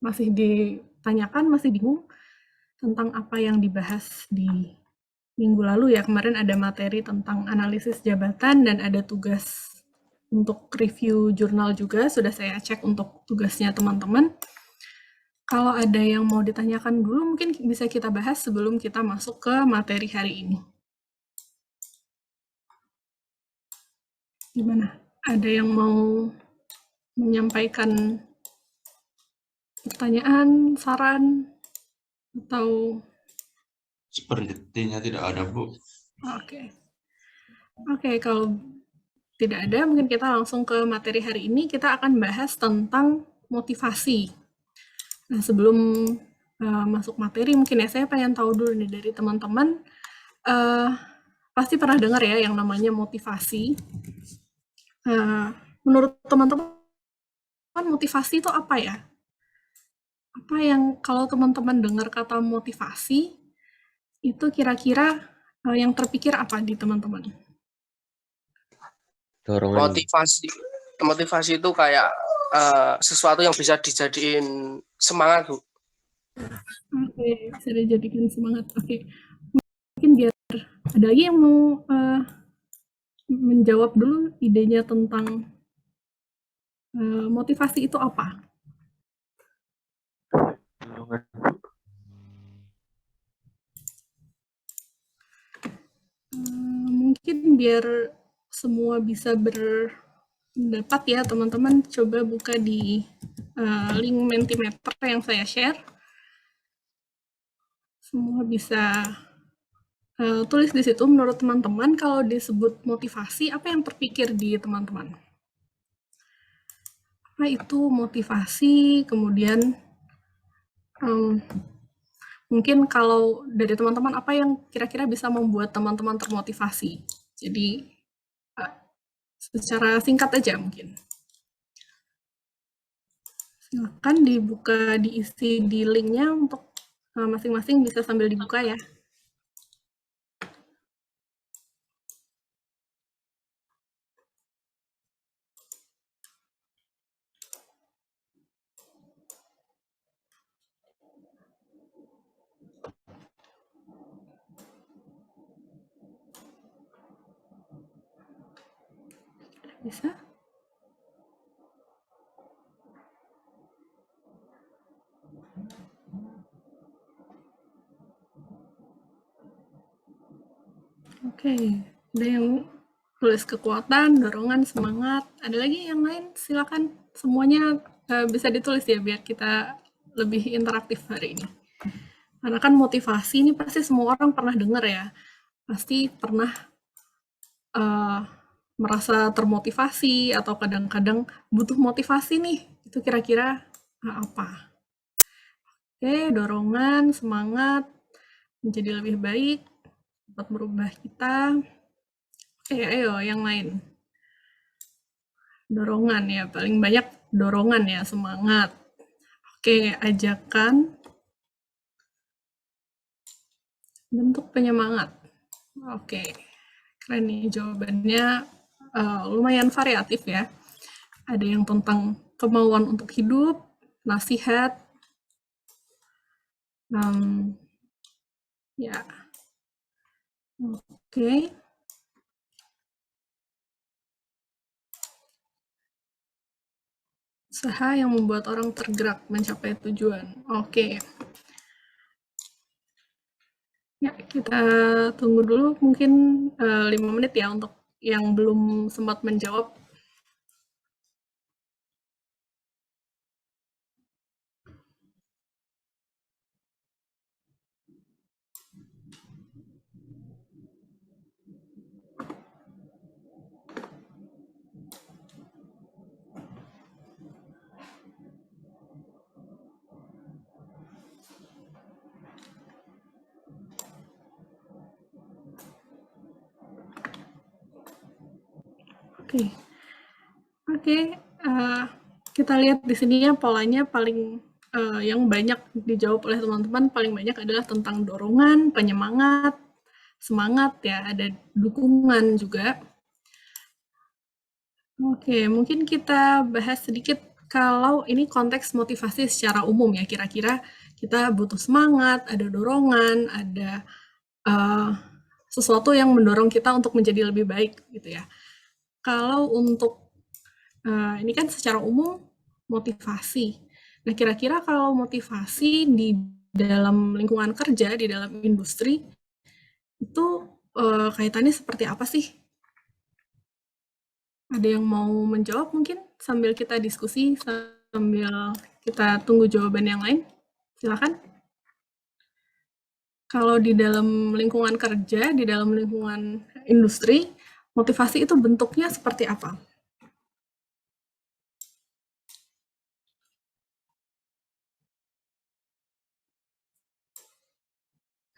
masih ditanyakan, masih bingung tentang apa yang dibahas di minggu lalu ya. Kemarin ada materi tentang analisis jabatan dan ada tugas untuk review jurnal juga, sudah saya cek untuk tugasnya teman-teman. Kalau ada yang mau ditanyakan dulu, mungkin bisa kita bahas sebelum kita masuk ke materi hari ini. Gimana? Ada yang mau menyampaikan pertanyaan, saran, atau... Sepertinya tidak ada, Bu. Oke. Oke, kalau tidak ada, mungkin kita langsung ke materi hari ini. Kita akan bahas tentang motivasi. Nah, sebelum masuk materi, mungkin ya saya pengen tahu dulu nih dari teman-teman. Pasti pernah dengar ya yang namanya motivasi. Menurut teman-teman, motivasi itu apa ya? Apa yang kalau teman-teman dengar kata motivasi, itu kira-kira yang terpikir apa di teman-teman? Dorongan. Motivasi itu kayak sesuatu yang bisa dijadiin semangat, Bu. Oke, bisa dijadikan semangat. Oke, mungkin biar ada lagi yang mau menjawab dulu idenya tentang motivasi itu apa? Mungkin biar semua bisa berpendapat ya teman-teman, coba buka di link Mentimeter yang saya share. Semua bisa tulis di situ. Menurut teman-teman, kalau disebut motivasi, apa yang terpikir di teman-teman? Apa itu motivasi? Kemudian mungkin kalau dari teman-teman, apa yang kira-kira bisa membuat teman-teman termotivasi? Jadi secara singkat aja mungkin. Silakan dibuka, diisi di linknya untuk masing-masing bisa sambil dibuka ya. Bisa? Oke, ada yang tulis kekuatan, dorongan, semangat. Ada lagi yang lain? Silakan. Semuanya bisa ditulis ya, biar kita lebih interaktif hari ini. Karena kan motivasi ini pasti semua orang pernah dengar ya. Pasti pernah merasa termotivasi atau kadang-kadang butuh motivasi nih. Itu kira-kira apa? Oke, dorongan, semangat, menjadi lebih baik, dapat merubah kita. Oke, ayo yang lain. Dorongan ya, paling banyak dorongan ya, semangat. Oke, ajakan, bentuk penyemangat. Oke, keren nih jawabannya, lumayan variatif ya. Ada yang tentang kemauan untuk hidup, nasihat, ya. Oke. Usaha yang membuat orang tergerak mencapai tujuan. Oke. Ya, kita tunggu dulu mungkin 5 menit ya untuk yang belum sempat menjawab. Oke, kita lihat di sini ya polanya paling yang banyak dijawab oleh teman-teman paling banyak adalah tentang dorongan, penyemangat, semangat ya, ada dukungan juga. Oke, mungkin kita bahas sedikit kalau ini konteks motivasi secara umum ya, kira-kira kita butuh semangat, ada dorongan, ada sesuatu yang mendorong kita untuk menjadi lebih baik gitu ya. Kalau untuk ini kan secara umum motivasi. Nah, kira-kira kalau motivasi di dalam lingkungan kerja, di dalam industri, itu kaitannya seperti apa sih? Ada yang mau menjawab mungkin sambil kita diskusi, sambil kita tunggu jawaban yang lain? Silakan. Kalau di dalam lingkungan kerja, di dalam lingkungan industri, motivasi itu bentuknya seperti apa?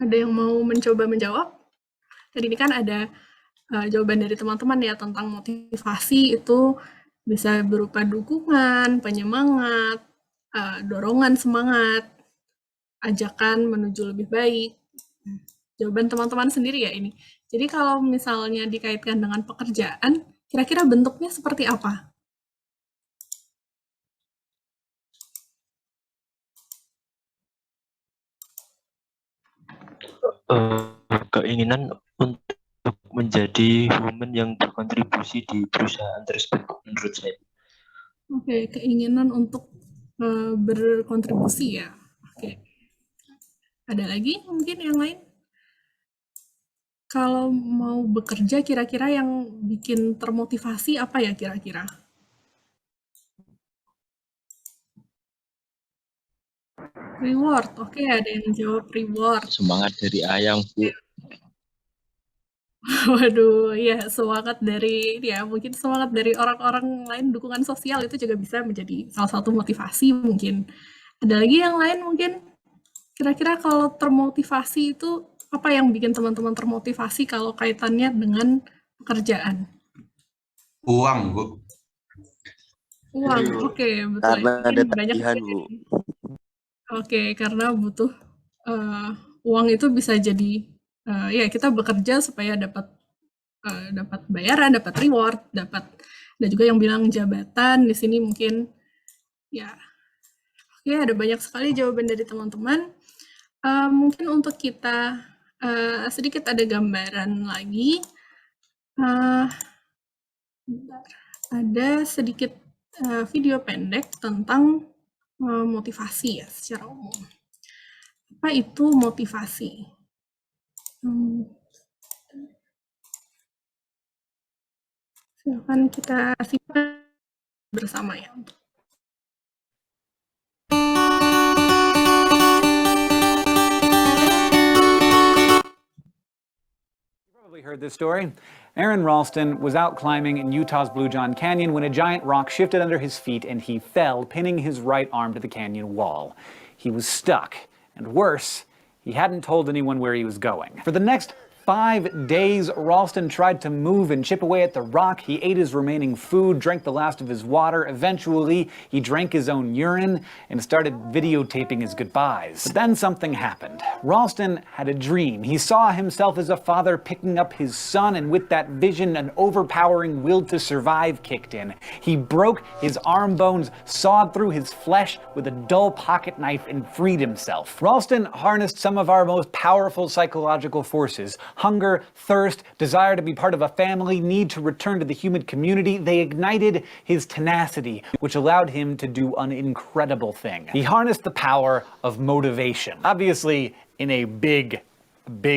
Ada yang mau mencoba menjawab? Tadi ini kan ada jawaban dari teman-teman ya tentang motivasi itu bisa berupa dukungan, penyemangat, dorongan semangat, ajakan menuju lebih baik. Jawaban teman-teman sendiri ya ini. Jadi kalau misalnya dikaitkan dengan pekerjaan, kira-kira bentuknya seperti apa? Keinginan untuk menjadi woman yang berkontribusi di perusahaan tersebut menurut saya. Oke, keinginan untuk berkontribusi ya. Oke. Ada lagi mungkin yang lain? Kalau mau bekerja kira-kira yang bikin termotivasi apa ya kira-kira? Reward, oke ada yang jawab reward. Semangat dari ayang, Bu. Waduh, ya semangat dari ya mungkin semangat dari orang-orang lain, dukungan sosial itu juga bisa menjadi salah satu motivasi mungkin. Ada lagi yang lain mungkin? Kira-kira kalau termotivasi itu apa yang bikin teman-teman termotivasi kalau kaitannya dengan pekerjaan? Uang, Bu. Uang, oke betul. Karena Mungkin ada banyak tagihan, juga Bu. jadi. Oke, karena butuh uang itu bisa jadi ya kita bekerja supaya dapat dapat bayaran, dapat reward, dapat ada juga yang bilang jabatan di sini mungkin ya. Oke, ada banyak sekali jawaban dari teman-teman. Mungkin untuk kita sedikit ada gambaran lagi. Ada sedikit video pendek tentang motivasi ya secara umum. Apa itu motivasi? Silakan kita simak bersama ya. Probably heard this story. Aaron Ralston was out climbing in Utah's Blue John Canyon when a giant rock shifted under his feet and he fell, pinning his right arm to the canyon wall. He was stuck, and worse, he hadn't told anyone where he was going. For the next 5 days, Ralston tried to move and chip away at the rock. He ate his remaining food, drank the last of his water. Eventually, he drank his own urine and started videotaping his goodbyes. But then something happened. Ralston had a dream. He saw himself as a father picking up his son, and with that vision, an overpowering will to survive kicked in. He broke his arm bones, sawed through his flesh with a dull pocket knife, and freed himself. Ralston harnessed some of our most powerful psychological forces: hunger, thirst, desire to be part of a family, need to return to the human community. They ignited his tenacity, which allowed him to do an incredible thing. He harnessed the power of motivation, obviously in a big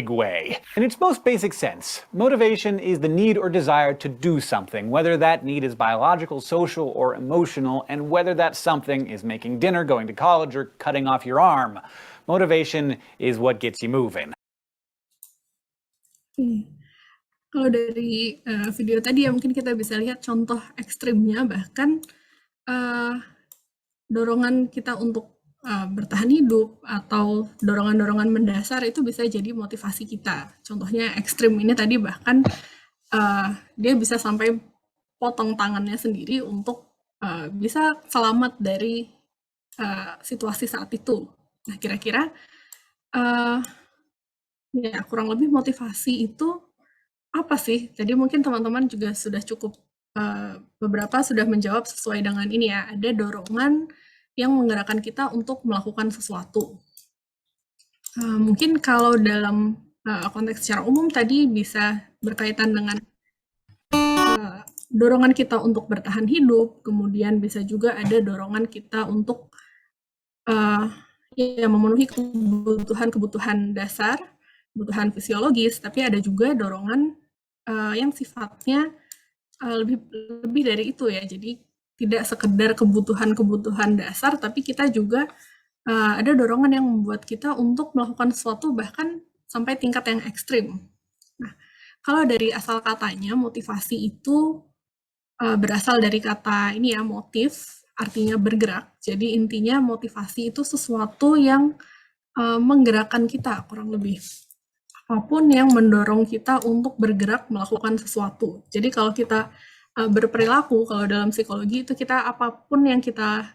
way. In its most basic sense, motivation is the need or desire to do something, whether that need is biological, social, or emotional, and whether that something is making dinner, going to college, or cutting off your arm. Motivation is what gets you moving. Kalau dari video tadi ya mungkin kita bisa lihat contoh ekstrimnya, bahkan dorongan kita untuk bertahan hidup atau dorongan-dorongan mendasar itu bisa jadi motivasi kita. Contohnya ekstrim ini tadi bahkan dia bisa sampai potong tangannya sendiri untuk bisa selamat dari situasi saat itu. Nah kira-kira ya kurang lebih motivasi itu apa sih? Jadi mungkin teman-teman juga sudah cukup beberapa sudah menjawab sesuai dengan ini ya, ada dorongan yang menggerakkan kita untuk melakukan sesuatu. Mungkin kalau dalam konteks secara umum tadi bisa berkaitan dengan dorongan kita untuk bertahan hidup, kemudian bisa juga ada dorongan kita untuk memenuhi kebutuhan dasar, kebutuhan fisiologis, tapi ada juga dorongan yang sifatnya lebih dari itu ya. Jadi tidak sekedar kebutuhan dasar, tapi kita juga ada dorongan yang membuat kita untuk melakukan sesuatu bahkan sampai tingkat yang ekstrim. Nah, kalau dari asal katanya motivasi itu berasal dari kata ini ya, motif, artinya bergerak. Jadi intinya motivasi itu sesuatu yang menggerakkan kita kurang lebih. Apapun yang mendorong kita untuk bergerak melakukan sesuatu. Jadi kalau kita berperilaku, kalau dalam psikologi itu kita apapun yang kita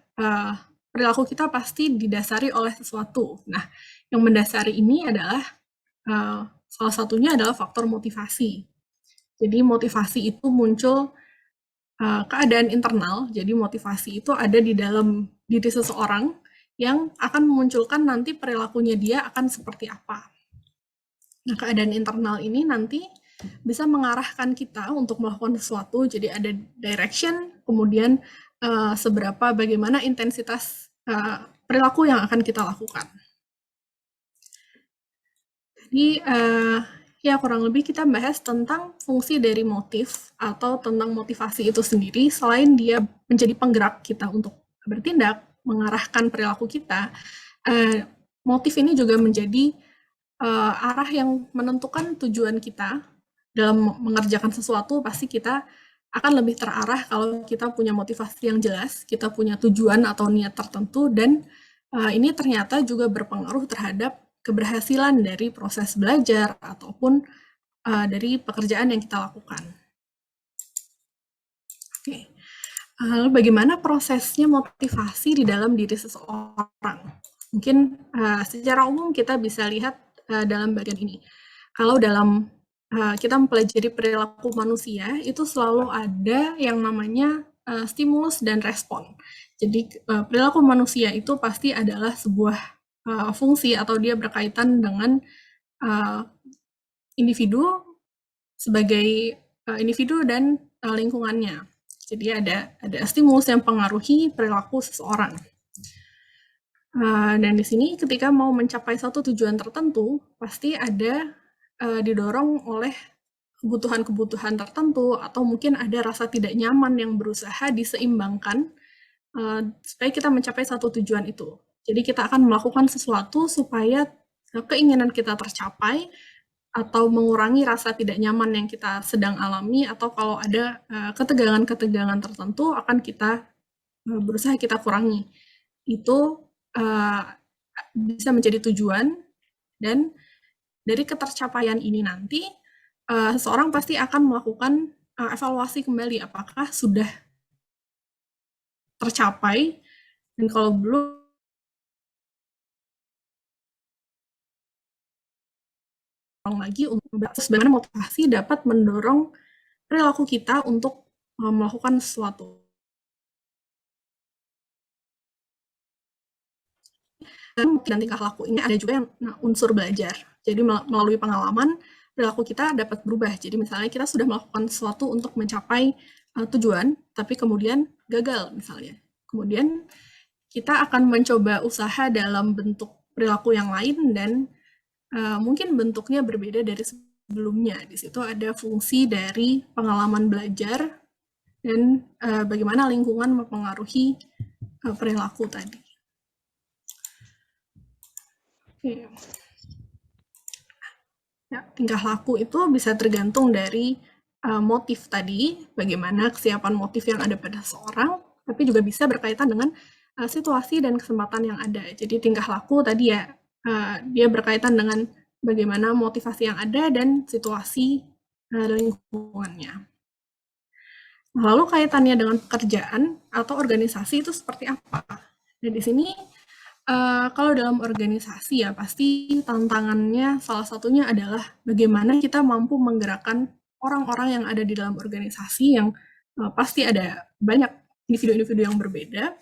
perilaku kita pasti didasari oleh sesuatu. Nah, yang mendasari ini adalah salah satunya adalah faktor motivasi. Jadi motivasi itu muncul keadaan internal, jadi motivasi itu ada di dalam diri seseorang yang akan memunculkan nanti perilakunya dia akan seperti apa. Nah, keadaan internal ini nanti bisa mengarahkan kita untuk melakukan sesuatu, jadi ada direction, kemudian bagaimana intensitas perilaku yang akan kita lakukan. Jadi, ya kurang lebih kita bahas tentang fungsi dari motif atau tentang motivasi itu sendiri. Selain dia menjadi penggerak kita untuk bertindak, mengarahkan perilaku kita, motif ini juga menjadi arah yang menentukan tujuan kita dalam mengerjakan sesuatu. Pasti kita akan lebih terarah kalau kita punya motivasi yang jelas, kita punya tujuan atau niat tertentu, dan ini ternyata juga berpengaruh terhadap keberhasilan dari proses belajar ataupun dari pekerjaan yang kita lakukan. Oke. Lalu bagaimana prosesnya motivasi di dalam diri seseorang? Mungkin secara umum kita bisa lihat dalam bagian ini. Kalau dalam kita mempelajari perilaku manusia, itu selalu ada yang namanya stimulus dan respon. Jadi perilaku manusia itu pasti adalah sebuah fungsi atau dia berkaitan dengan individu sebagai individu dan lingkungannya. Jadi ada stimulus yang mempengaruhi perilaku seseorang. Dan di sini ketika mau mencapai satu tujuan tertentu, pasti ada didorong oleh kebutuhan-kebutuhan tertentu atau mungkin ada rasa tidak nyaman yang berusaha diseimbangkan supaya kita mencapai satu tujuan itu. Jadi kita akan melakukan sesuatu supaya keinginan kita tercapai atau mengurangi rasa tidak nyaman yang kita sedang alami, atau kalau ada ketegangan-ketegangan tertentu akan kita berusaha kita kurangi. Itu bisa menjadi tujuan, dan dari ketercapaian ini nanti seseorang pasti akan melakukan evaluasi kembali apakah sudah tercapai, dan kalau belum lagi untuk bagaimana motivasi dapat mendorong perilaku kita untuk melakukan sesuatu. Dan tingkah laku ini ada juga yang unsur belajar. Jadi melalui pengalaman, perilaku kita dapat berubah. Jadi misalnya kita sudah melakukan sesuatu untuk mencapai tujuan, tapi kemudian gagal misalnya. Kemudian kita akan mencoba usaha dalam bentuk perilaku yang lain, dan mungkin bentuknya berbeda dari sebelumnya. Di situ ada fungsi dari pengalaman belajar dan bagaimana lingkungan mempengaruhi perilaku tadi. Oke. Ya, tingkah laku itu bisa tergantung dari motif tadi, bagaimana kesiapan motif yang ada pada seorang, tapi juga bisa berkaitan dengan situasi dan kesempatan yang ada. Jadi tingkah laku tadi ya, dia berkaitan dengan bagaimana motivasi yang ada dan situasi lingkungannya. Lalu kaitannya dengan pekerjaan atau organisasi itu seperti apa? Dan di sini kalau dalam organisasi ya pasti tantangannya salah satunya adalah bagaimana kita mampu menggerakkan orang-orang yang ada di dalam organisasi yang pasti ada banyak individu-individu yang berbeda.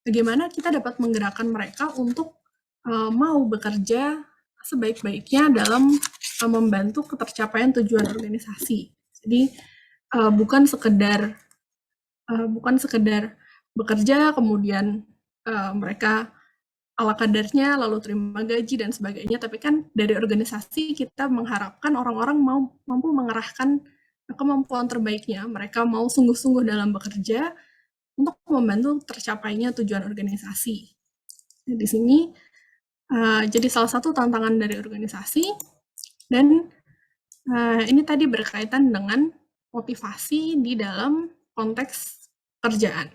Bagaimana kita dapat menggerakkan mereka untuk mau bekerja sebaik-baiknya dalam membantu ketercapaian tujuan organisasi. Jadi bukan sekedar bekerja kemudian mereka ala kadarnya lalu terima gaji dan sebagainya, tapi kan dari organisasi kita mengharapkan orang-orang mampu mengerahkan kemampuan terbaiknya, mereka mau sungguh-sungguh dalam bekerja untuk membantu tercapainya tujuan organisasi. Nah, di sini jadi salah satu tantangan dari organisasi, dan ini tadi berkaitan dengan motivasi di dalam konteks kerjaan.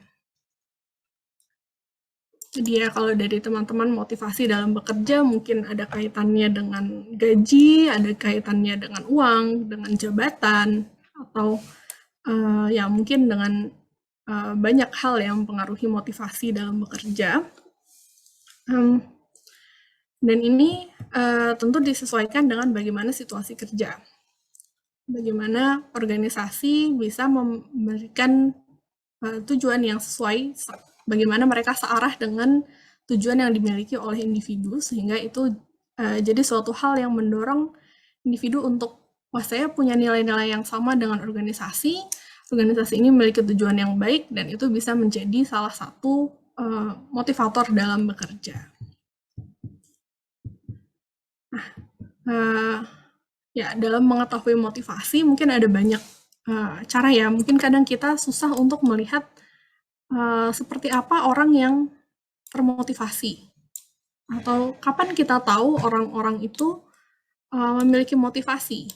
Jadi ya kalau dari teman-teman motivasi dalam bekerja mungkin ada kaitannya dengan gaji, ada kaitannya dengan uang, dengan jabatan, atau ya mungkin dengan banyak hal yang mempengaruhi motivasi dalam bekerja. Dan ini tentu disesuaikan dengan bagaimana situasi kerja. Bagaimana organisasi bisa memberikan tujuan yang sesuai, bagaimana mereka searah dengan tujuan yang dimiliki oleh individu, sehingga itu jadi suatu hal yang mendorong individu untuk, wah saya punya nilai-nilai yang sama dengan organisasi ini memiliki tujuan yang baik, dan itu bisa menjadi salah satu motivator dalam bekerja. Nah, ya dalam mengetahui motivasi mungkin ada banyak cara ya, mungkin kadang kita susah untuk melihat seperti apa orang yang termotivasi, atau kapan kita tahu orang-orang itu memiliki motivasi.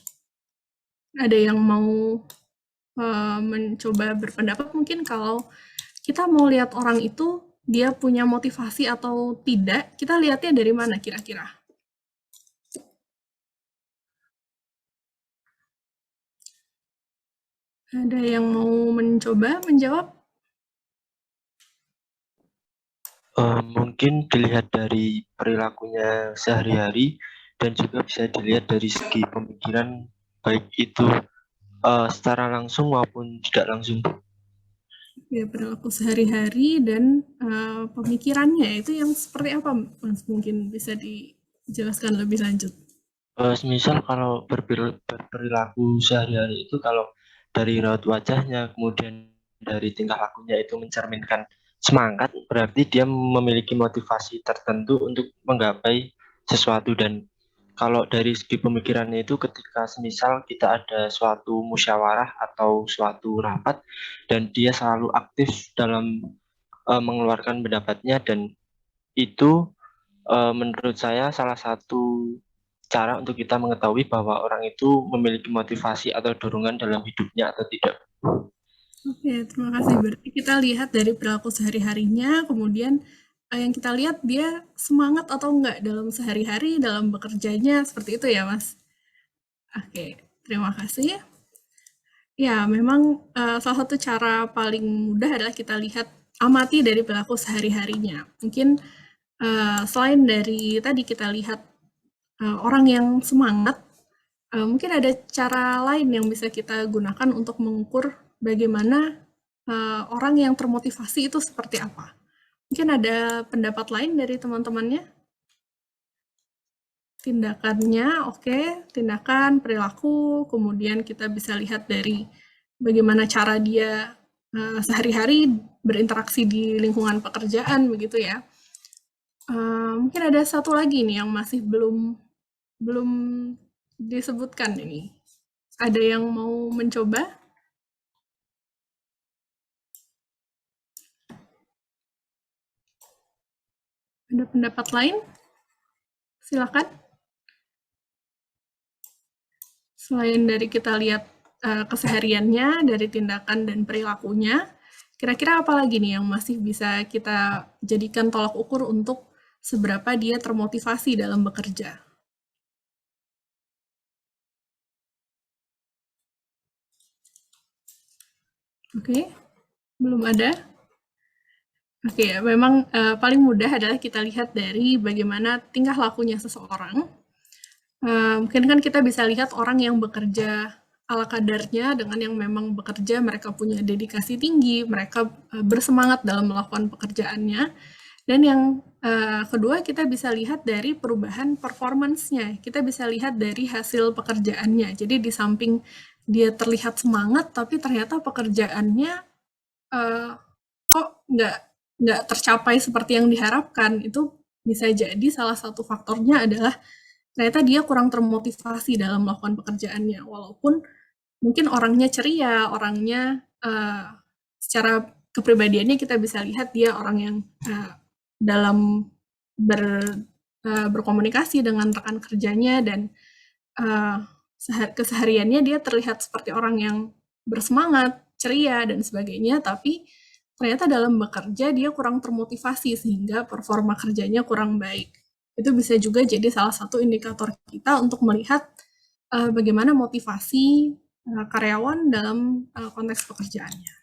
Ada yang mau mencoba berpendapat mungkin kalau kita mau lihat orang itu dia punya motivasi atau tidak, kita lihatnya dari mana kira-kira? Ada yang mau mencoba menjawab? Mungkin dilihat dari perilakunya sehari-hari dan juga bisa dilihat dari segi pemikiran, baik itu secara langsung maupun tidak langsung. Ya, perilaku sehari-hari dan pemikirannya itu yang seperti apa, Mas? Mungkin bisa dijelaskan lebih lanjut. Semisal kalau berperilaku sehari-hari itu, kalau dari raut wajahnya, kemudian dari tingkah lakunya itu mencerminkan semangat, berarti dia memiliki motivasi tertentu untuk menggapai sesuatu. Dan kalau dari segi pemikirannya itu, ketika semisal kita ada suatu musyawarah atau suatu rapat dan dia selalu aktif dalam mengeluarkan pendapatnya, dan itu menurut saya salah satu cara untuk kita mengetahui bahwa orang itu memiliki motivasi atau dorongan dalam hidupnya atau tidak. Oke, terima kasih. Berarti kita lihat dari perilaku sehari-harinya, kemudian yang kita lihat dia semangat atau enggak dalam sehari-hari, dalam bekerjanya, seperti itu ya, Mas? Oke, terima kasih. Ya, memang salah satu cara paling mudah adalah kita lihat, amati dari perilaku sehari-harinya. Mungkin selain dari tadi kita lihat orang yang semangat, mungkin ada cara lain yang bisa kita gunakan untuk mengukur bagaimana orang yang termotivasi itu seperti apa. Mungkin ada pendapat lain dari teman-temannya? Tindakannya, oke, tindakan, perilaku, kemudian kita bisa lihat dari bagaimana cara dia sehari-hari berinteraksi di lingkungan pekerjaan, begitu ya. Mungkin ada satu lagi nih yang masih belum disebutkan ini. Ada yang mau mencoba? Ada pendapat lain? Silakan. Selain dari kita lihat kesehariannya, dari tindakan dan perilakunya, kira-kira apa lagi nih yang masih bisa kita jadikan tolak ukur untuk seberapa dia termotivasi dalam bekerja? Oke, belum ada? Oke, memang paling mudah adalah kita lihat dari bagaimana tingkah lakunya seseorang. Mungkin kan kita bisa lihat orang yang bekerja ala kadarnya dengan yang memang bekerja, mereka punya dedikasi tinggi, mereka bersemangat dalam melakukan pekerjaannya. Dan yang kedua, kita bisa lihat dari perubahan performance-nya. Kita bisa lihat dari hasil pekerjaannya. Jadi di samping dia terlihat semangat, tapi ternyata pekerjaannya kok nggak tercapai seperti yang diharapkan. Itu bisa jadi salah satu faktornya adalah ternyata dia kurang termotivasi dalam melakukan pekerjaannya. Walaupun mungkin orangnya ceria, orangnya secara kepribadiannya kita bisa lihat dia orang yang dalam berkomunikasi dengan rekan kerjanya dan kesehariannya dia terlihat seperti orang yang bersemangat, ceria, dan sebagainya, tapi ternyata dalam bekerja dia kurang termotivasi sehingga performa kerjanya kurang baik. Itu bisa juga jadi salah satu indikator kita untuk melihat bagaimana motivasi karyawan dalam konteks pekerjaannya.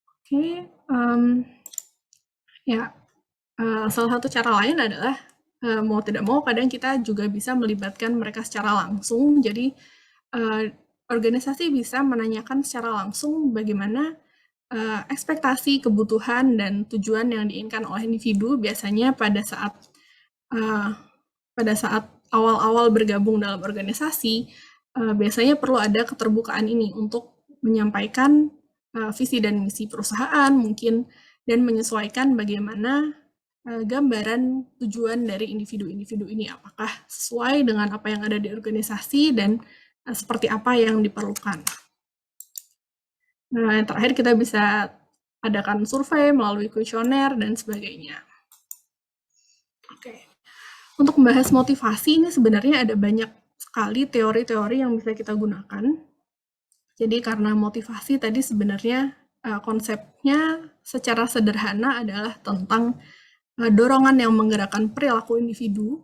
Oke, ya, salah satu cara lain adalah mau tidak mau kadang kita juga bisa melibatkan mereka secara langsung. Jadi organisasi bisa menanyakan secara langsung bagaimana ekspektasi, kebutuhan, dan tujuan yang diinginkan oleh individu. Biasanya pada saat awal-awal bergabung dalam organisasi, biasanya perlu ada keterbukaan ini untuk menyampaikan visi dan misi perusahaan mungkin, dan menyesuaikan bagaimana gambaran tujuan dari individu-individu ini, apakah sesuai dengan apa yang ada di organisasi dan seperti apa yang diperlukan. Nah, yang terakhir kita bisa adakan survei melalui kuesioner dan sebagainya. Oke. Untuk membahas motivasi ini sebenarnya ada banyak sekali teori-teori yang bisa kita gunakan. Jadi karena motivasi tadi sebenarnya konsepnya secara sederhana adalah tentang dorongan yang menggerakkan perilaku individu.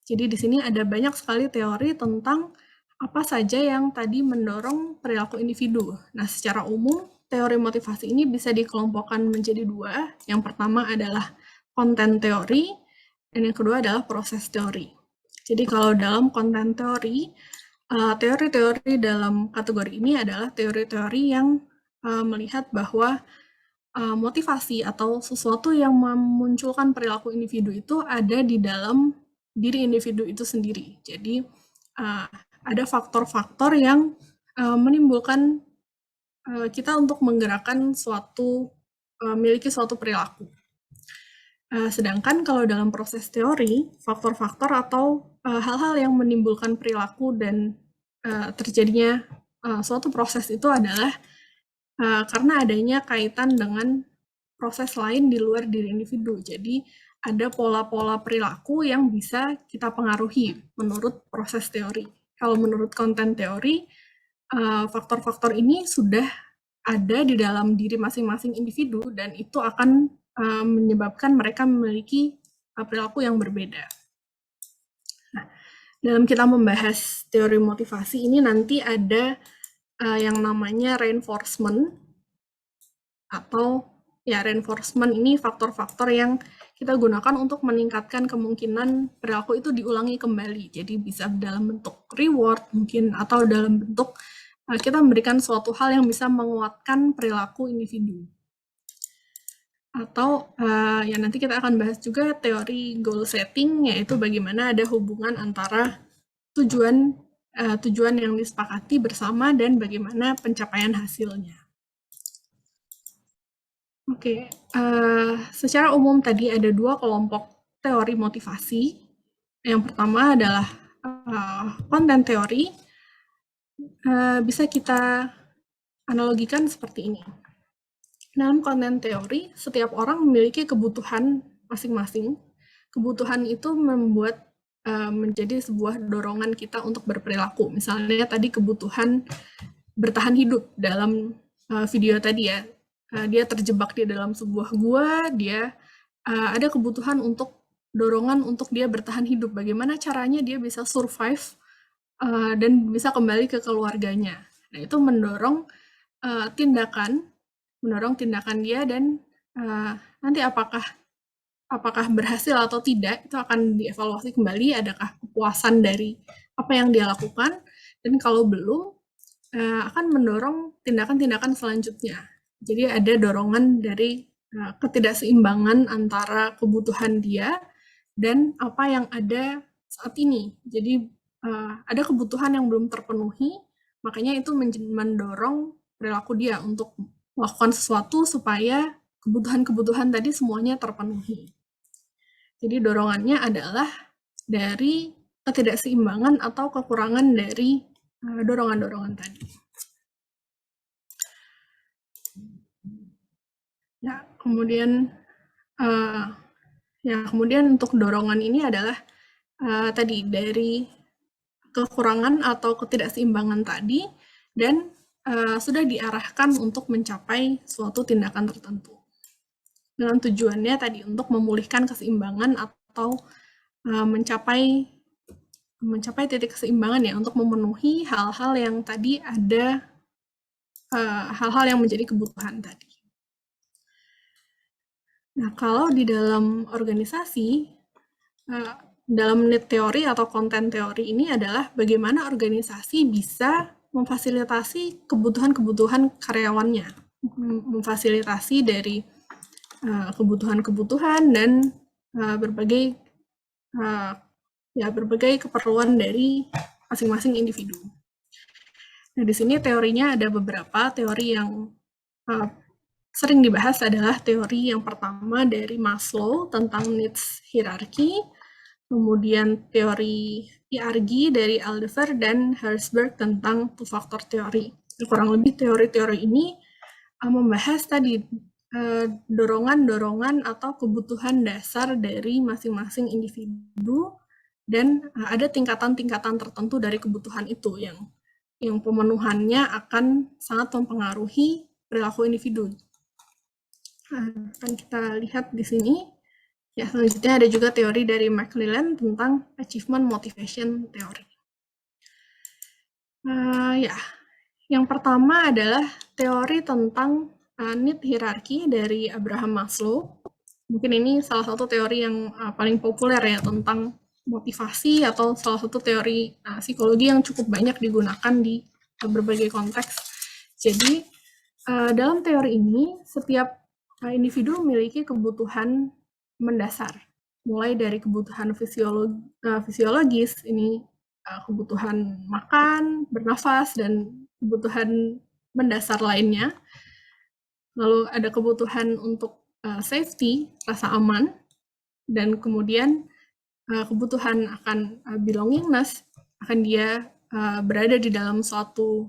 Jadi di sini ada banyak sekali teori tentang apa saja yang tadi mendorong perilaku individu. Nah, secara umum, teori motivasi ini bisa dikelompokkan menjadi dua. Yang pertama adalah konten teori, dan yang kedua adalah proses teori. Jadi kalau dalam konten teori, teori-teori dalam kategori ini adalah teori-teori yang melihat bahwa motivasi atau sesuatu yang memunculkan perilaku individu itu ada di dalam diri individu itu sendiri. Jadi ada faktor-faktor yang menimbulkan kita untuk menggerakkan memiliki suatu perilaku. Sedangkan kalau dalam proses teori, faktor-faktor atau hal-hal yang menimbulkan perilaku dan terjadinya suatu proses itu adalah karena adanya kaitan dengan proses lain di luar diri individu. Jadi ada pola-pola perilaku yang bisa kita pengaruhi menurut proses teori. Kalau menurut konten teori, faktor-faktor ini sudah ada di dalam diri masing-masing individu dan itu akan menyebabkan mereka memiliki perilaku yang berbeda. Nah, dalam kita membahas teori motivasi ini nanti ada yang namanya reinforcement, atau ya reinforcement ini faktor-faktor yang kita gunakan untuk meningkatkan kemungkinan perilaku itu diulangi kembali. Jadi bisa dalam bentuk reward mungkin, atau dalam bentuk kita memberikan suatu hal yang bisa menguatkan perilaku individu. Atau ya nanti kita akan bahas juga teori goal setting, yaitu bagaimana ada hubungan antara tujuan yang disepakati bersama dan bagaimana pencapaian hasilnya. Oke, secara umum tadi ada dua kelompok teori motivasi. Yang pertama adalah konten teori. Bisa kita analogikan seperti ini. Dalam konten teori, setiap orang memiliki kebutuhan masing-masing. Kebutuhan itu membuat menjadi sebuah dorongan kita untuk berperilaku. Misalnya tadi kebutuhan bertahan hidup dalam video tadi ya. Dia terjebak di dalam sebuah gua, dia ada kebutuhan untuk dorongan untuk dia bertahan hidup. Bagaimana caranya dia bisa survive dan bisa kembali ke keluarganya. Nah, itu mendorong tindakan dia, dan nanti apakah berhasil atau tidak itu akan dievaluasi kembali, adakah kepuasan dari apa yang dia lakukan, dan kalau belum, akan mendorong tindakan-tindakan selanjutnya. Jadi ada dorongan dari ketidakseimbangan antara kebutuhan dia dan apa yang ada saat ini. Jadi ada kebutuhan yang belum terpenuhi, makanya itu mendorong perilaku dia untuk melakukan sesuatu supaya kebutuhan-kebutuhan tadi semuanya terpenuhi. Jadi dorongannya adalah dari ketidakseimbangan atau kekurangan dari dorongan-dorongan tadi. Ya, kemudian untuk dorongan ini adalah tadi dari kekurangan atau ketidakseimbangan tadi dan sudah diarahkan untuk mencapai suatu tindakan tertentu. Dengan tujuannya tadi untuk memulihkan keseimbangan atau mencapai titik keseimbangan ya, untuk memenuhi hal-hal yang tadi ada, hal-hal yang menjadi kebutuhan tadi. Nah, kalau di dalam organisasi, dalam need teori atau konten teori ini adalah bagaimana organisasi bisa memfasilitasi kebutuhan-kebutuhan karyawannya, memfasilitasi dari kebutuhan-kebutuhan dan berbagai keperluan dari masing-masing individu. Nah, di sini teorinya ada beberapa. Teori yang sering dibahas adalah teori yang pertama dari Maslow tentang needs hierarchy, kemudian teori IRG dari Aldefer dan Herzberg tentang two-factor theory. Kurang lebih teori-teori ini membahas tadi dorongan-dorongan atau kebutuhan dasar dari masing-masing individu dan ada tingkatan-tingkatan tertentu dari kebutuhan itu yang pemenuhannya akan sangat mempengaruhi perilaku individu. Akan kita lihat di sini. Ya, selanjutnya ada juga teori dari McClelland tentang achievement motivation theory. Yang pertama adalah teori tentang need hierarchy dari Abraham Maslow. Mungkin ini salah satu teori yang paling populer ya tentang motivasi atau salah satu teori psikologi yang cukup banyak digunakan di berbagai konteks. Jadi dalam teori ini setiap individu memiliki kebutuhan mendasar, mulai dari kebutuhan fisiologis, ini kebutuhan makan, bernafas, dan kebutuhan mendasar lainnya. Lalu ada kebutuhan untuk safety, rasa aman, dan kemudian kebutuhan akan belongingness, akan dia berada di dalam suatu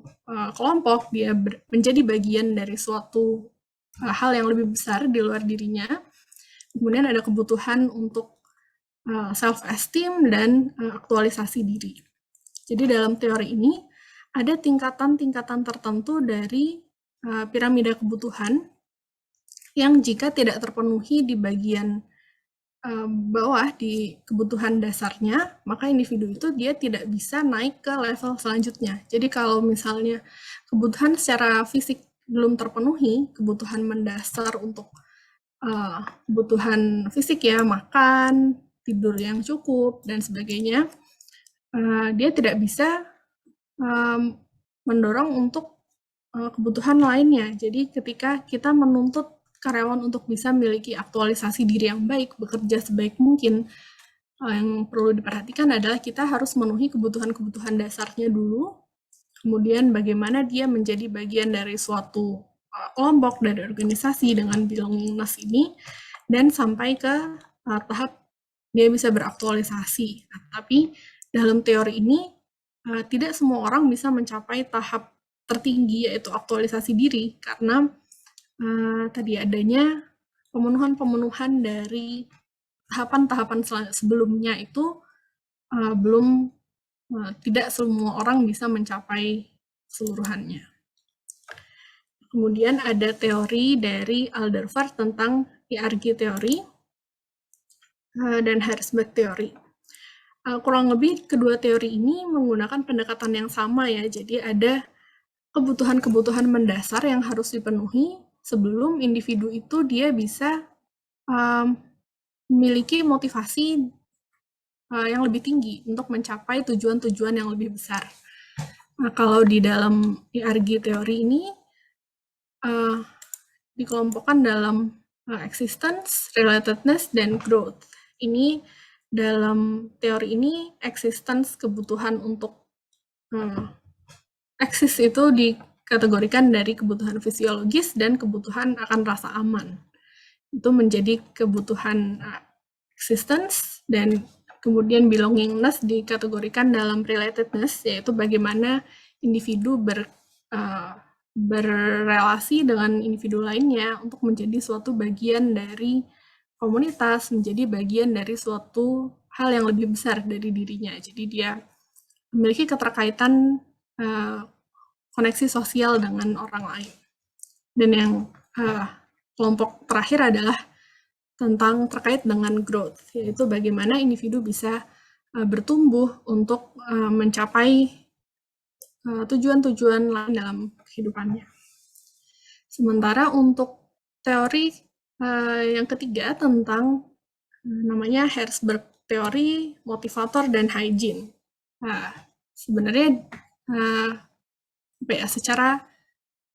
kelompok, dia menjadi bagian dari suatu hal yang lebih besar di luar dirinya. Kemudian ada kebutuhan untuk self-esteem dan aktualisasi diri. Jadi dalam teori ini ada tingkatan-tingkatan tertentu dari piramida kebutuhan yang jika tidak terpenuhi di bagian bawah di kebutuhan dasarnya, maka individu itu dia tidak bisa naik ke level selanjutnya. Jadi kalau misalnya kebutuhan secara fisik belum terpenuhi, kebutuhan mendasar untuk kebutuhan fisik ya, makan, tidur yang cukup, dan sebagainya, dia tidak bisa mendorong untuk kebutuhan lainnya. Jadi ketika kita menuntut karyawan untuk bisa memiliki aktualisasi diri yang baik, bekerja sebaik mungkin, yang perlu diperhatikan adalah kita harus memenuhi kebutuhan-kebutuhan dasarnya dulu, kemudian bagaimana dia menjadi bagian dari suatu kelompok, dari organisasi dengan belongingness ini, dan sampai ke tahap dia bisa beraktualisasi. Nah, tapi dalam teori ini tidak semua orang bisa mencapai tahap tertinggi yaitu aktualisasi diri karena tadi adanya pemenuhan dari tahapan-tahapan sebelumnya itu belum tidak semua orang bisa mencapai keseluruhannya. Kemudian ada teori dari Alderfer tentang IRG teori dan Herzberg teori. Kurang lebih kedua teori ini menggunakan pendekatan yang sama ya. Jadi ada kebutuhan-kebutuhan mendasar yang harus dipenuhi sebelum individu itu dia bisa memiliki motivasi yang lebih tinggi untuk mencapai tujuan-tujuan yang lebih besar. Nah, kalau di dalam IRG teori ini dikelompokkan dalam existence, relatedness, dan growth. Ini dalam teori ini existence, kebutuhan untuk eksis itu dikategorikan dari kebutuhan fisiologis dan kebutuhan akan rasa aman. Itu menjadi kebutuhan existence, dan kemudian belongingness dikategorikan dalam relatedness, yaitu bagaimana individu berrelasi dengan individu lainnya untuk menjadi suatu bagian dari komunitas, menjadi bagian dari suatu hal yang lebih besar dari dirinya. Jadi dia memiliki keterkaitan koneksi sosial dengan orang lain. Dan yang kelompok terakhir adalah tentang terkait dengan growth, yaitu bagaimana individu bisa bertumbuh untuk mencapai tujuan-tujuan lain dalam kehidupannya. Sementara untuk teori yang ketiga tentang namanya Herzberg teori, motivator, dan hygiene. Sebenarnya secara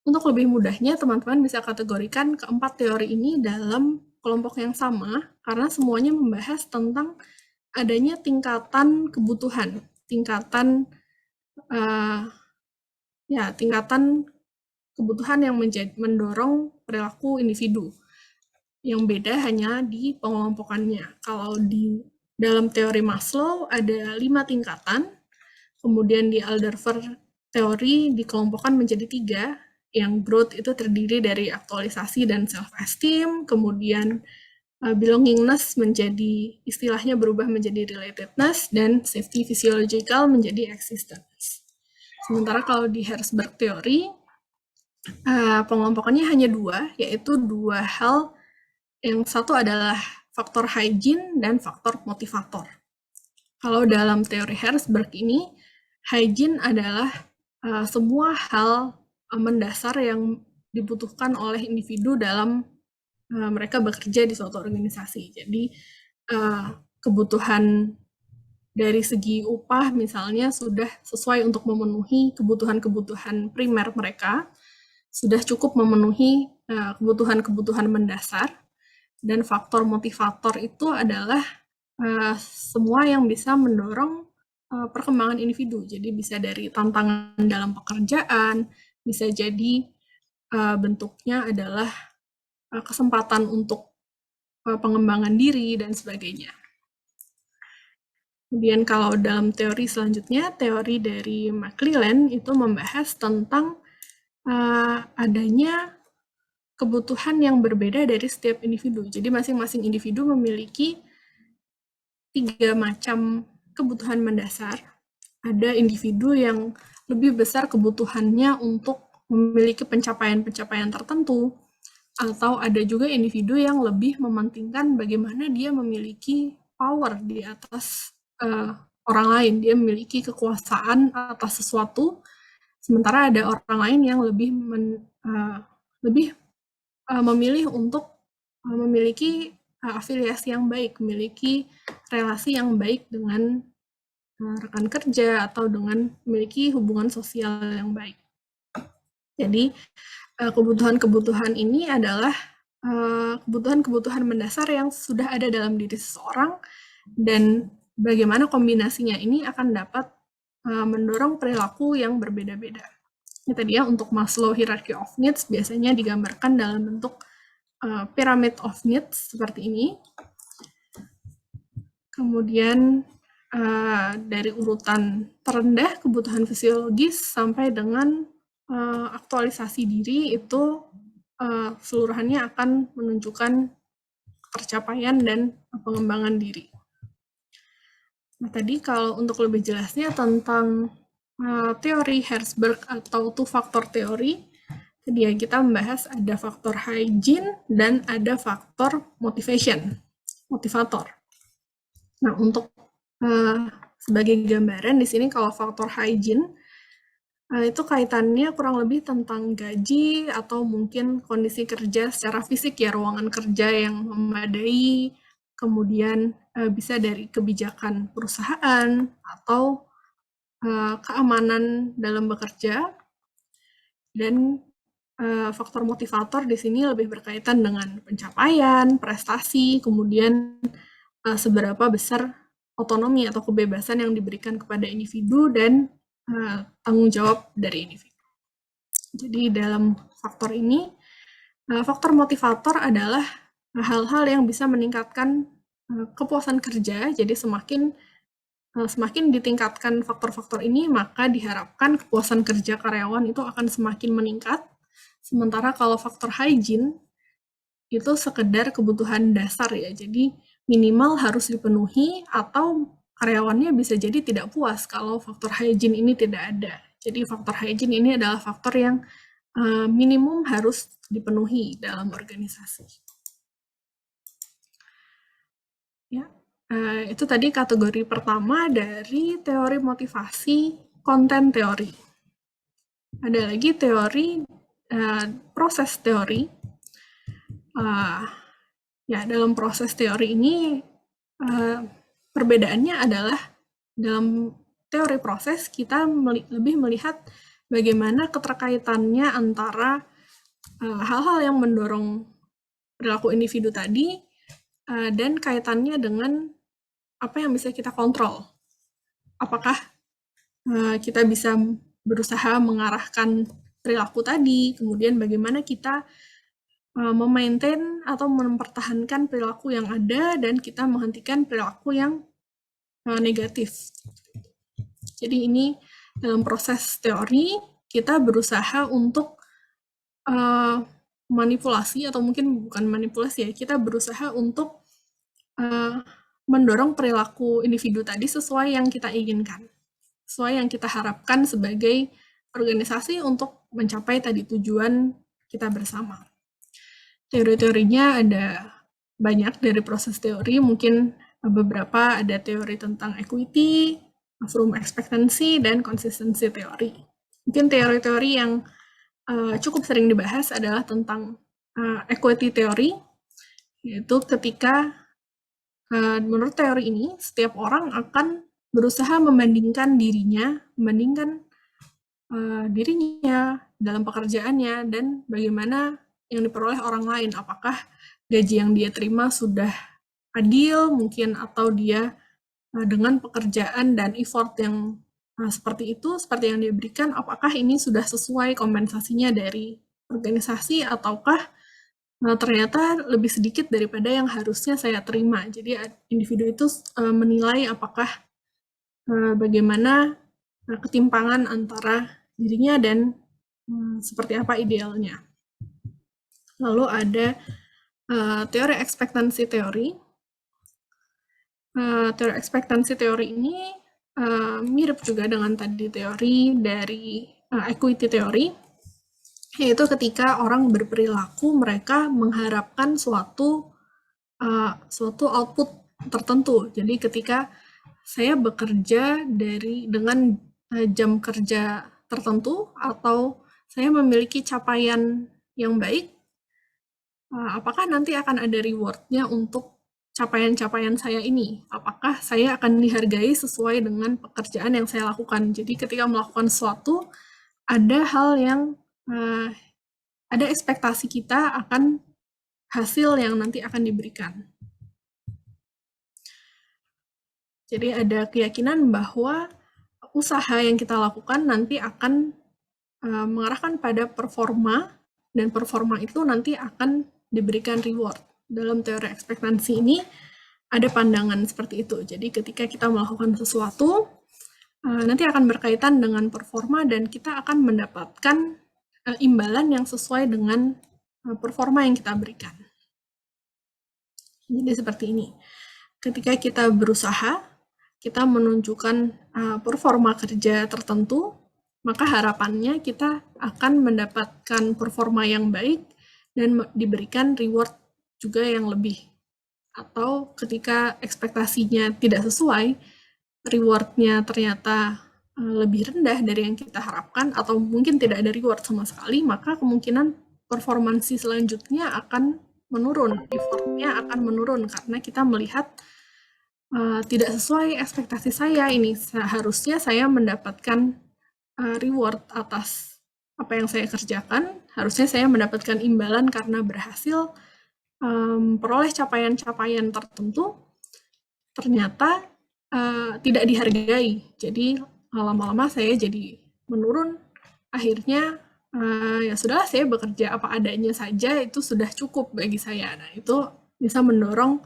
untuk lebih mudahnya teman-teman bisa kategorikan keempat teori ini dalam kelompok yang sama, karena semuanya membahas tentang adanya tingkatan kebutuhan, tingkatan kebutuhan yang mendorong perilaku individu. Yang beda hanya di pengelompokannya. Kalau di dalam teori Maslow ada 5 tingkatan, kemudian di Alderfer teori dikelompokkan menjadi 3, yang growth itu terdiri dari aktualisasi dan self-esteem, kemudian belongingness menjadi, istilahnya berubah menjadi relatedness, dan safety physiological menjadi existence. Sementara kalau di Herzberg teori, pengelompokannya hanya 2, yaitu 2 hal. Yang satu adalah faktor hygiene dan faktor motivator. Kalau dalam teori Herzberg ini, hygiene adalah semua hal mendasar yang dibutuhkan oleh individu dalam mereka bekerja di suatu organisasi. Jadi kebutuhan dari segi upah misalnya sudah sesuai untuk memenuhi kebutuhan-kebutuhan primer mereka, sudah cukup memenuhi kebutuhan-kebutuhan mendasar. Dan faktor motivator itu adalah semua yang bisa mendorong perkembangan individu. Jadi bisa dari tantangan dalam pekerjaan, bisa jadi bentuknya adalah kesempatan untuk pengembangan diri, dan sebagainya. Kemudian kalau dalam teori selanjutnya, teori dari McClelland itu membahas tentang adanya kebutuhan yang berbeda dari setiap individu. Jadi masing-masing individu memiliki 3 macam kebutuhan mendasar. Ada individu yang lebih besar kebutuhannya untuk memiliki pencapaian-pencapaian tertentu, atau ada juga individu yang lebih mementingkan bagaimana dia memiliki power di atas orang lain, dia memiliki kekuasaan atas sesuatu, sementara ada orang lain yang lebih memilih untuk memiliki afiliasi yang baik, memiliki relasi yang baik dengan rekan kerja, atau dengan memiliki hubungan sosial yang baik. Jadi kebutuhan-kebutuhan ini adalah kebutuhan-kebutuhan mendasar yang sudah ada dalam diri seseorang, dan bagaimana kombinasinya ini akan dapat mendorong perilaku yang berbeda-beda. Ini tadi ya, untuk Maslow Hierarchy of Needs biasanya digambarkan dalam bentuk Pyramid of Needs seperti ini. Kemudian dari urutan terendah kebutuhan fisiologis sampai dengan aktualisasi diri itu seluruhannya akan menunjukkan tercapaian dan pengembangan diri. Nah, tadi kalau untuk lebih jelasnya tentang teori Herzberg atau two-factor teori, tadi ya kita membahas ada faktor hygiene dan ada faktor motivator. Nah, untuk sebagai gambaran di sini kalau faktor hygiene itu kaitannya kurang lebih tentang gaji atau mungkin kondisi kerja secara fisik ya, ruangan kerja yang memadai, kemudian bisa dari kebijakan perusahaan atau keamanan dalam bekerja, dan faktor motivator di sini lebih berkaitan dengan pencapaian, prestasi, kemudian seberapa besar otonomi atau kebebasan yang diberikan kepada individu dan tanggung jawab dari individu. Jadi dalam faktor ini, faktor motivator adalah hal-hal yang bisa meningkatkan kepuasan kerja. Jadi semakin ditingkatkan faktor-faktor ini, maka diharapkan kepuasan kerja karyawan itu akan semakin meningkat. Sementara kalau faktor hygiene itu sekedar kebutuhan dasar ya, jadi minimal harus dipenuhi atau karyawannya bisa jadi tidak puas kalau faktor hygiene ini tidak ada. Jadi faktor hygiene ini adalah faktor yang minimum harus dipenuhi dalam organisasi. Ya, itu tadi kategori pertama dari teori motivasi konten teori. Ada lagi teori proses teori. Ya, dalam proses teori ini perbedaannya adalah dalam teori proses kita lebih melihat bagaimana keterkaitannya antara hal-hal yang mendorong perilaku individu tadi dan kaitannya dengan apa yang bisa kita kontrol. Apakah kita bisa berusaha mengarahkan perilaku tadi, kemudian bagaimana kita memaintain atau mempertahankan perilaku yang ada dan kita menghentikan perilaku yang negatif. Jadi ini dalam proses teori kita berusaha untuk manipulasi, atau mungkin bukan manipulasi ya, kita berusaha untuk mendorong perilaku individu tadi sesuai yang kita inginkan, sesuai yang kita harapkan sebagai organisasi untuk mencapai tadi tujuan kita bersama. Teori-teorinya ada banyak dari proses teori, mungkin beberapa ada teori tentang equity, from expectancy, dan consistency teori. Mungkin teori-teori yang cukup sering dibahas adalah tentang equity teori, yaitu ketika menurut teori ini setiap orang akan berusaha membandingkan dirinya dalam pekerjaannya dan bagaimana yang diperoleh orang lain, apakah gaji yang dia terima sudah adil mungkin, atau dia dengan pekerjaan dan effort yang seperti itu, seperti yang dia berikan, apakah ini sudah sesuai kompensasinya dari organisasi, ataukah ternyata lebih sedikit daripada yang harusnya saya terima. Jadi individu itu menilai apakah bagaimana ketimpangan antara dirinya dan seperti apa idealnya. Lalu ada teori ekspektansi teori. Teori ekspektansi teori ini mirip juga dengan tadi teori dari equity teori, yaitu ketika orang berperilaku mereka mengharapkan suatu output tertentu. Jadi ketika saya bekerja dengan jam kerja tertentu atau saya memiliki capaian yang baik, apakah nanti akan ada reward-nya untuk capaian-capaian saya ini? Apakah saya akan dihargai sesuai dengan pekerjaan yang saya lakukan? Jadi ketika melakukan sesuatu, ada hal yang, ada ekspektasi kita akan hasil yang nanti akan diberikan. Jadi ada keyakinan bahwa usaha yang kita lakukan nanti akan mengarahkan pada performa, dan performa itu nanti akan diberikan reward. Dalam teori ekspektansi ini ada pandangan seperti itu. Jadi ketika kita melakukan sesuatu, nanti akan berkaitan dengan performa dan kita akan mendapatkan imbalan yang sesuai dengan performa yang kita berikan. Jadi seperti ini. Ketika kita berusaha, kita menunjukkan performa kerja tertentu, maka harapannya kita akan mendapatkan performa yang baik dan diberikan reward juga yang lebih. Atau ketika ekspektasinya tidak sesuai, reward-nya ternyata lebih rendah dari yang kita harapkan, atau mungkin tidak ada reward sama sekali, maka kemungkinan performansi selanjutnya akan menurun, effort-nya akan menurun, karena kita melihat tidak sesuai ekspektasi saya, ini seharusnya saya mendapatkan reward atas apa yang saya kerjakan, harusnya saya mendapatkan imbalan karena berhasil peroleh capaian-capaian tertentu, ternyata tidak dihargai. Jadi lama-lama saya jadi menurun, akhirnya ya sudahlah, saya bekerja apa adanya saja, itu sudah cukup bagi saya. Nah, itu bisa mendorong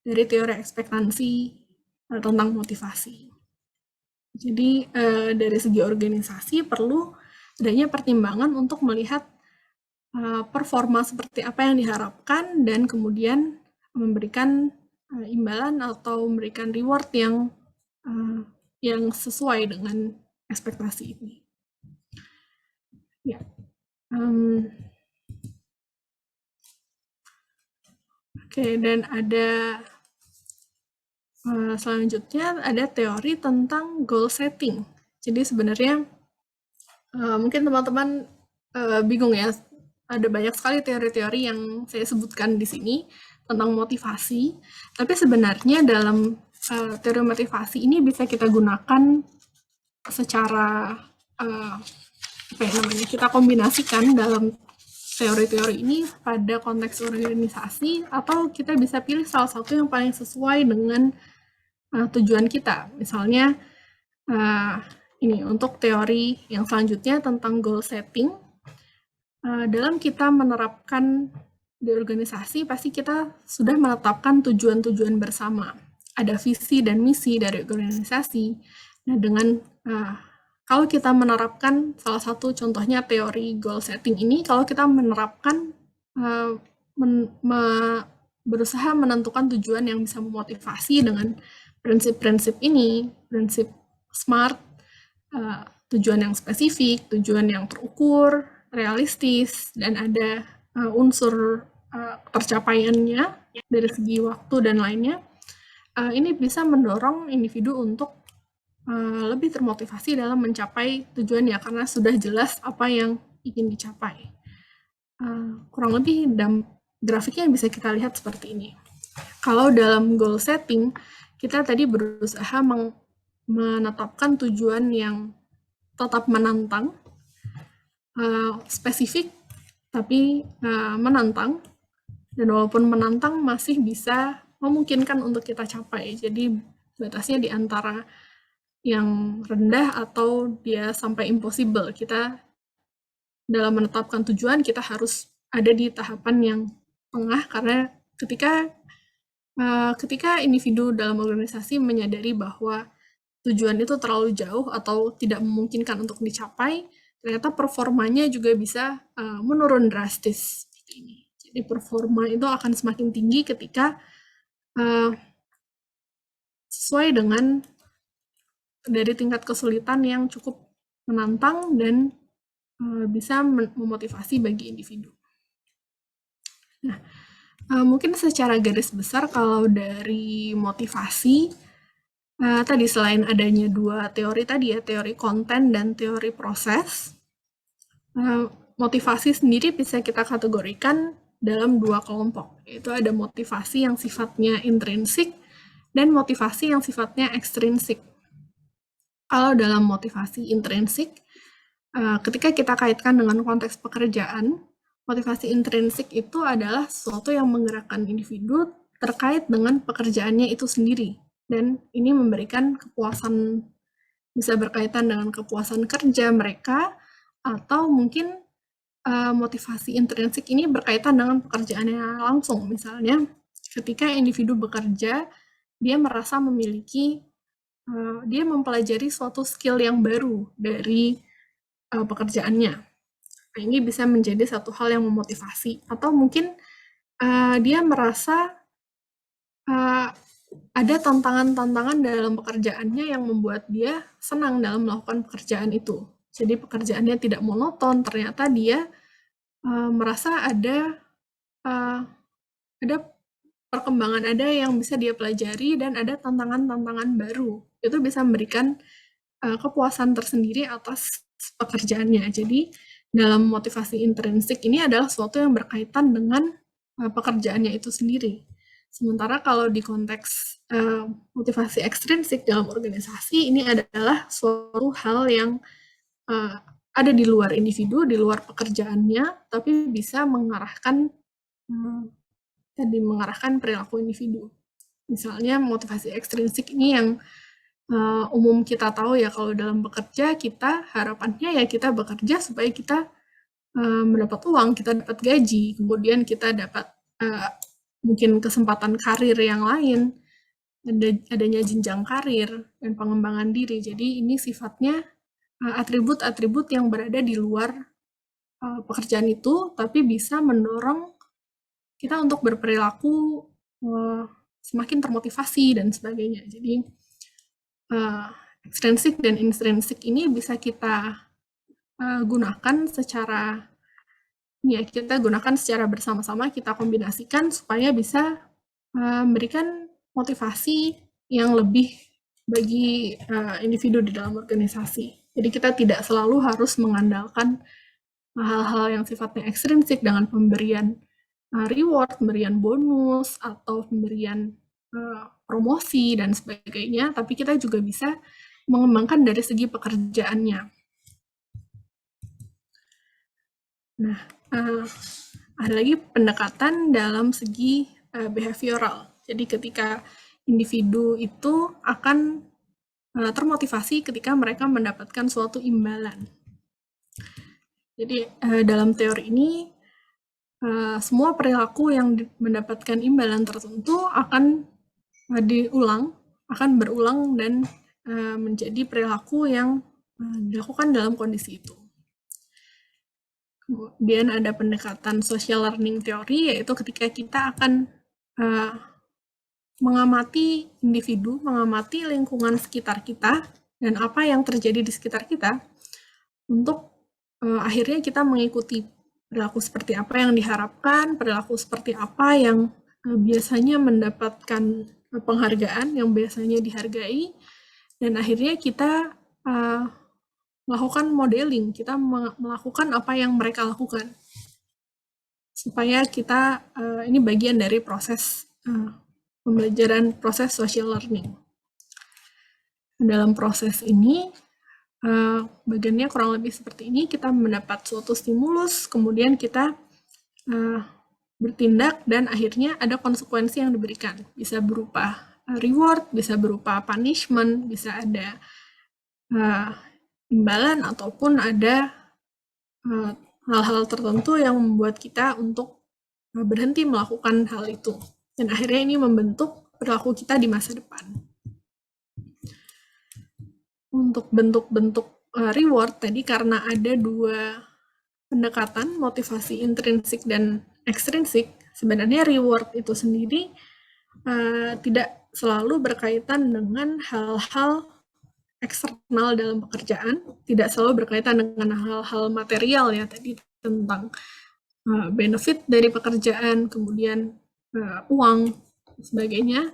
dari teori ekspektansi tentang motivasi. Jadi dari segi organisasi perlu adanya pertimbangan untuk melihat performa seperti apa yang diharapkan dan kemudian memberikan imbalan atau memberikan reward yang sesuai dengan ekspektasi ini. Ya. Oke, dan ada selanjutnya ada teori tentang goal setting. Jadi sebenarnya mungkin teman-teman bingung ya, ada banyak sekali teori-teori yang saya sebutkan di sini tentang motivasi, tapi sebenarnya dalam teori motivasi ini bisa kita gunakan secara kita kombinasikan dalam teori-teori ini pada konteks organisasi, atau kita bisa pilih salah satu yang paling sesuai dengan tujuan kita. Misalnya ini untuk teori yang selanjutnya tentang goal setting. Dalam kita menerapkan di organisasi, pasti kita sudah menetapkan tujuan-tujuan bersama. Ada visi dan misi dari organisasi. Nah, dengan kalau kita menerapkan salah satu contohnya teori goal setting ini, kalau kita menerapkan berusaha menentukan tujuan yang bisa memotivasi dengan prinsip-prinsip ini, prinsip SMART, tujuan yang spesifik, tujuan yang terukur, realistis, dan ada unsur tercapaiannya dari segi waktu dan lainnya. Ini bisa mendorong individu untuk lebih termotivasi dalam mencapai tujuannya karena sudah jelas apa yang ingin dicapai. Kurang lebih grafiknya bisa kita lihat seperti ini. Kalau dalam goal setting, kita tadi berusaha menetapkan tujuan yang tetap menantang, spesifik tapi menantang, dan walaupun menantang masih bisa memungkinkan untuk kita capai. Jadi batasnya di antara yang rendah atau dia sampai impossible. Kita dalam menetapkan tujuan, kita harus ada di tahapan yang tengah, karena ketika individu dalam organisasi menyadari bahwa tujuan itu terlalu jauh atau tidak memungkinkan untuk dicapai, ternyata performanya juga bisa menurun drastis seperti ini. Jadi performa itu akan semakin tinggi ketika sesuai dengan dari tingkat kesulitan yang cukup menantang dan bisa memotivasi bagi individu. Nah, mungkin secara garis besar kalau dari motivasi, tadi selain adanya dua teori tadi ya, teori konten dan teori proses, motivasi sendiri bisa kita kategorikan dalam dua kelompok, yaitu ada motivasi yang sifatnya intrinsik dan motivasi yang sifatnya ekstrinsik. Kalau dalam motivasi intrinsik, ketika kita kaitkan dengan konteks pekerjaan, motivasi intrinsik itu adalah sesuatu yang menggerakkan individu terkait dengan pekerjaannya itu sendiri. Dan ini memberikan kepuasan, bisa berkaitan dengan kepuasan kerja mereka, atau mungkin motivasi intrinsik ini berkaitan dengan pekerjaannya langsung. Misalnya, ketika individu bekerja, dia merasa memiliki dia mempelajari suatu skill yang baru dari pekerjaannya. Nah, ini bisa menjadi satu hal yang memotivasi. Atau mungkin dia merasa ada tantangan-tantangan dalam pekerjaannya yang membuat dia senang dalam melakukan pekerjaan itu. Jadi pekerjaannya tidak monoton, ternyata dia merasa ada perkembangan, ada yang bisa dia pelajari, dan ada tantangan-tantangan baru. Itu bisa memberikan kepuasan tersendiri atas pekerjaannya. Jadi dalam motivasi intrinsik ini adalah sesuatu yang berkaitan dengan pekerjaannya itu sendiri. Sementara kalau di konteks motivasi ekstrinsik dalam organisasi, ini adalah suatu hal yang ada di luar individu, di luar pekerjaannya, tapi bisa mengarahkan perilaku individu. Misalnya motivasi ekstrinsik ini yang umum kita tahu ya, kalau dalam bekerja kita harapannya ya kita bekerja supaya kita mendapat uang, kita dapat gaji, kemudian kita dapat mungkin kesempatan karir yang lain, adanya jenjang karir dan pengembangan diri. Jadi ini sifatnya atribut-atribut yang berada di luar pekerjaan itu, tapi bisa mendorong kita untuk berperilaku semakin termotivasi dan sebagainya. Jadi ekstrinsik dan intrinsik ini bisa kita gunakan secara bersama-sama, kita kombinasikan supaya bisa memberikan motivasi yang lebih bagi individu di dalam organisasi. Jadi kita tidak selalu harus mengandalkan hal-hal yang sifatnya ekstrinsik dengan pemberian reward, pemberian bonus, atau pemberian promosi dan sebagainya, tapi kita juga bisa mengembangkan dari segi pekerjaannya. Nah, ada lagi pendekatan dalam segi behavioral. Jadi ketika individu itu akan termotivasi ketika mereka mendapatkan suatu imbalan. Jadi dalam teori ini semua perilaku yang mendapatkan imbalan tertentu akan berulang dan menjadi perilaku yang dilakukan dalam kondisi itu. Kemudian ada pendekatan social learning theory, yaitu ketika kita akan mengamati individu, mengamati lingkungan sekitar kita, dan apa yang terjadi di sekitar kita, untuk akhirnya kita mengikuti perilaku seperti apa yang diharapkan, perilaku seperti apa yang biasanya mendapatkan penghargaan, yang biasanya dihargai, dan akhirnya kita melakukan modeling, kita melakukan apa yang mereka lakukan. Supaya kita, ini bagian dari proses pembelajaran, proses social learning. Dalam proses ini, bagiannya kurang lebih seperti ini, kita mendapat suatu stimulus, kemudian kita bertindak, dan akhirnya ada konsekuensi yang diberikan. Bisa berupa reward, bisa berupa punishment, bisa ada imbalan, ataupun ada hal-hal tertentu yang membuat kita untuk berhenti melakukan hal itu. Dan akhirnya ini membentuk perilaku kita di masa depan. Untuk bentuk-bentuk reward tadi, karena ada dua pendekatan, motivasi intrinsik dan ekstrinsik, sebenarnya reward itu sendiri tidak selalu berkaitan dengan hal-hal eksternal dalam pekerjaan, tidak selalu berkaitan dengan hal-hal material ya tadi, tentang benefit dari pekerjaan, kemudian uang, sebagainya.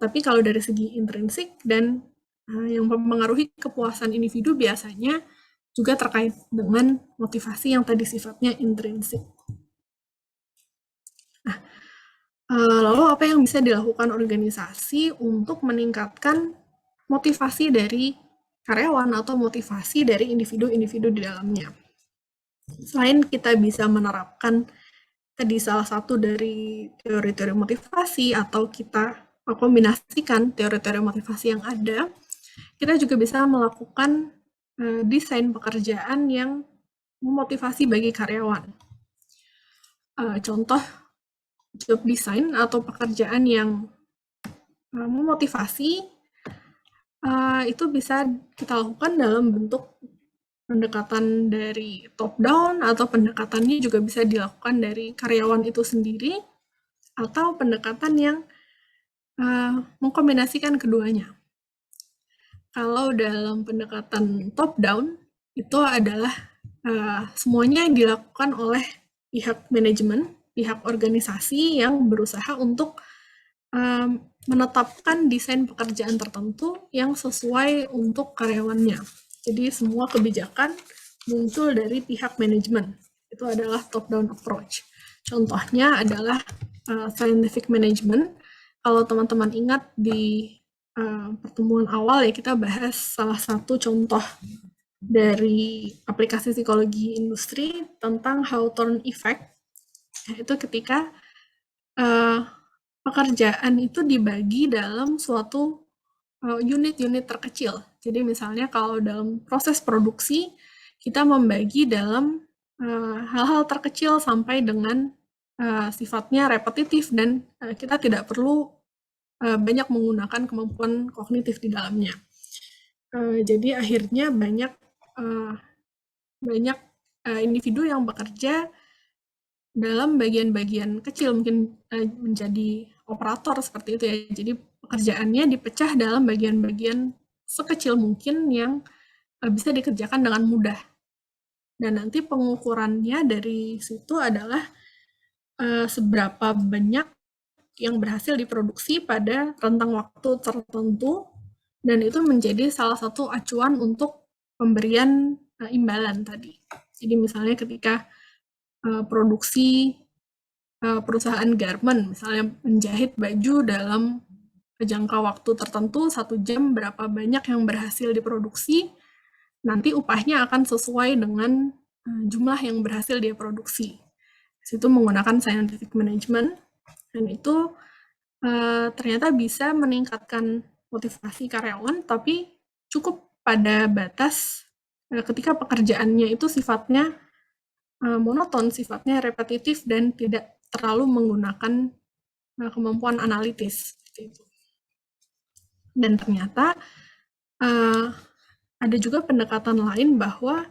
Tapi kalau dari segi intrinsik dan yang mempengaruhi kepuasan individu biasanya juga terkait dengan motivasi yang tadi sifatnya intrinsik. Nah, lalu apa yang bisa dilakukan organisasi untuk meningkatkan motivasi dari karyawan atau motivasi dari individu-individu di dalamnya? Selain kita bisa menerapkan tadi salah satu dari teori-teori motivasi, atau kita kombinasikan teori-teori motivasi yang ada, kita juga bisa melakukan desain pekerjaan yang memotivasi bagi karyawan. Contoh job design atau pekerjaan yang memotivasi itu bisa kita lakukan dalam bentuk pendekatan dari top down, atau pendekatannya juga bisa dilakukan dari karyawan itu sendiri, atau pendekatan yang mengkombinasikan keduanya. Kalau dalam pendekatan top down, itu adalah semuanya dilakukan oleh pihak manajemen, pihak organisasi yang berusaha untuk menetapkan desain pekerjaan tertentu yang sesuai untuk karyawannya. Jadi semua kebijakan muncul dari pihak manajemen. Itu adalah top-down approach. Contohnya adalah scientific management. Kalau teman-teman ingat di pertemuan awal ya kita bahas salah satu contoh dari aplikasi psikologi industri tentang Hawthorne effect, yaitu ketika pekerjaan itu dibagi dalam suatu unit-unit terkecil. Jadi misalnya kalau dalam proses produksi kita membagi dalam hal-hal terkecil sampai dengan sifatnya repetitif dan kita tidak perlu banyak menggunakan kemampuan kognitif di dalamnya. Jadi akhirnya banyak individu yang bekerja dalam bagian-bagian kecil, mungkin menjadi operator seperti itu ya. Jadi pekerjaannya dipecah dalam bagian-bagian sekecil mungkin yang bisa dikerjakan dengan mudah. Dan nanti pengukurannya dari situ adalah seberapa banyak yang berhasil diproduksi pada rentang waktu tertentu, dan itu menjadi salah satu acuan untuk pemberian imbalan tadi. Jadi misalnya ketika produksi perusahaan garment, misalnya menjahit baju dalam jangka waktu tertentu, 1 jam berapa banyak yang berhasil diproduksi, nanti upahnya akan sesuai dengan jumlah yang berhasil dia produksi. Itu menggunakan scientific management, dan itu ternyata bisa meningkatkan motivasi karyawan, tapi cukup pada batas ketika pekerjaannya itu sifatnya monoton, sifatnya repetitif, dan tidak terlalu menggunakan kemampuan analitis. Dan ternyata ada juga pendekatan lain bahwa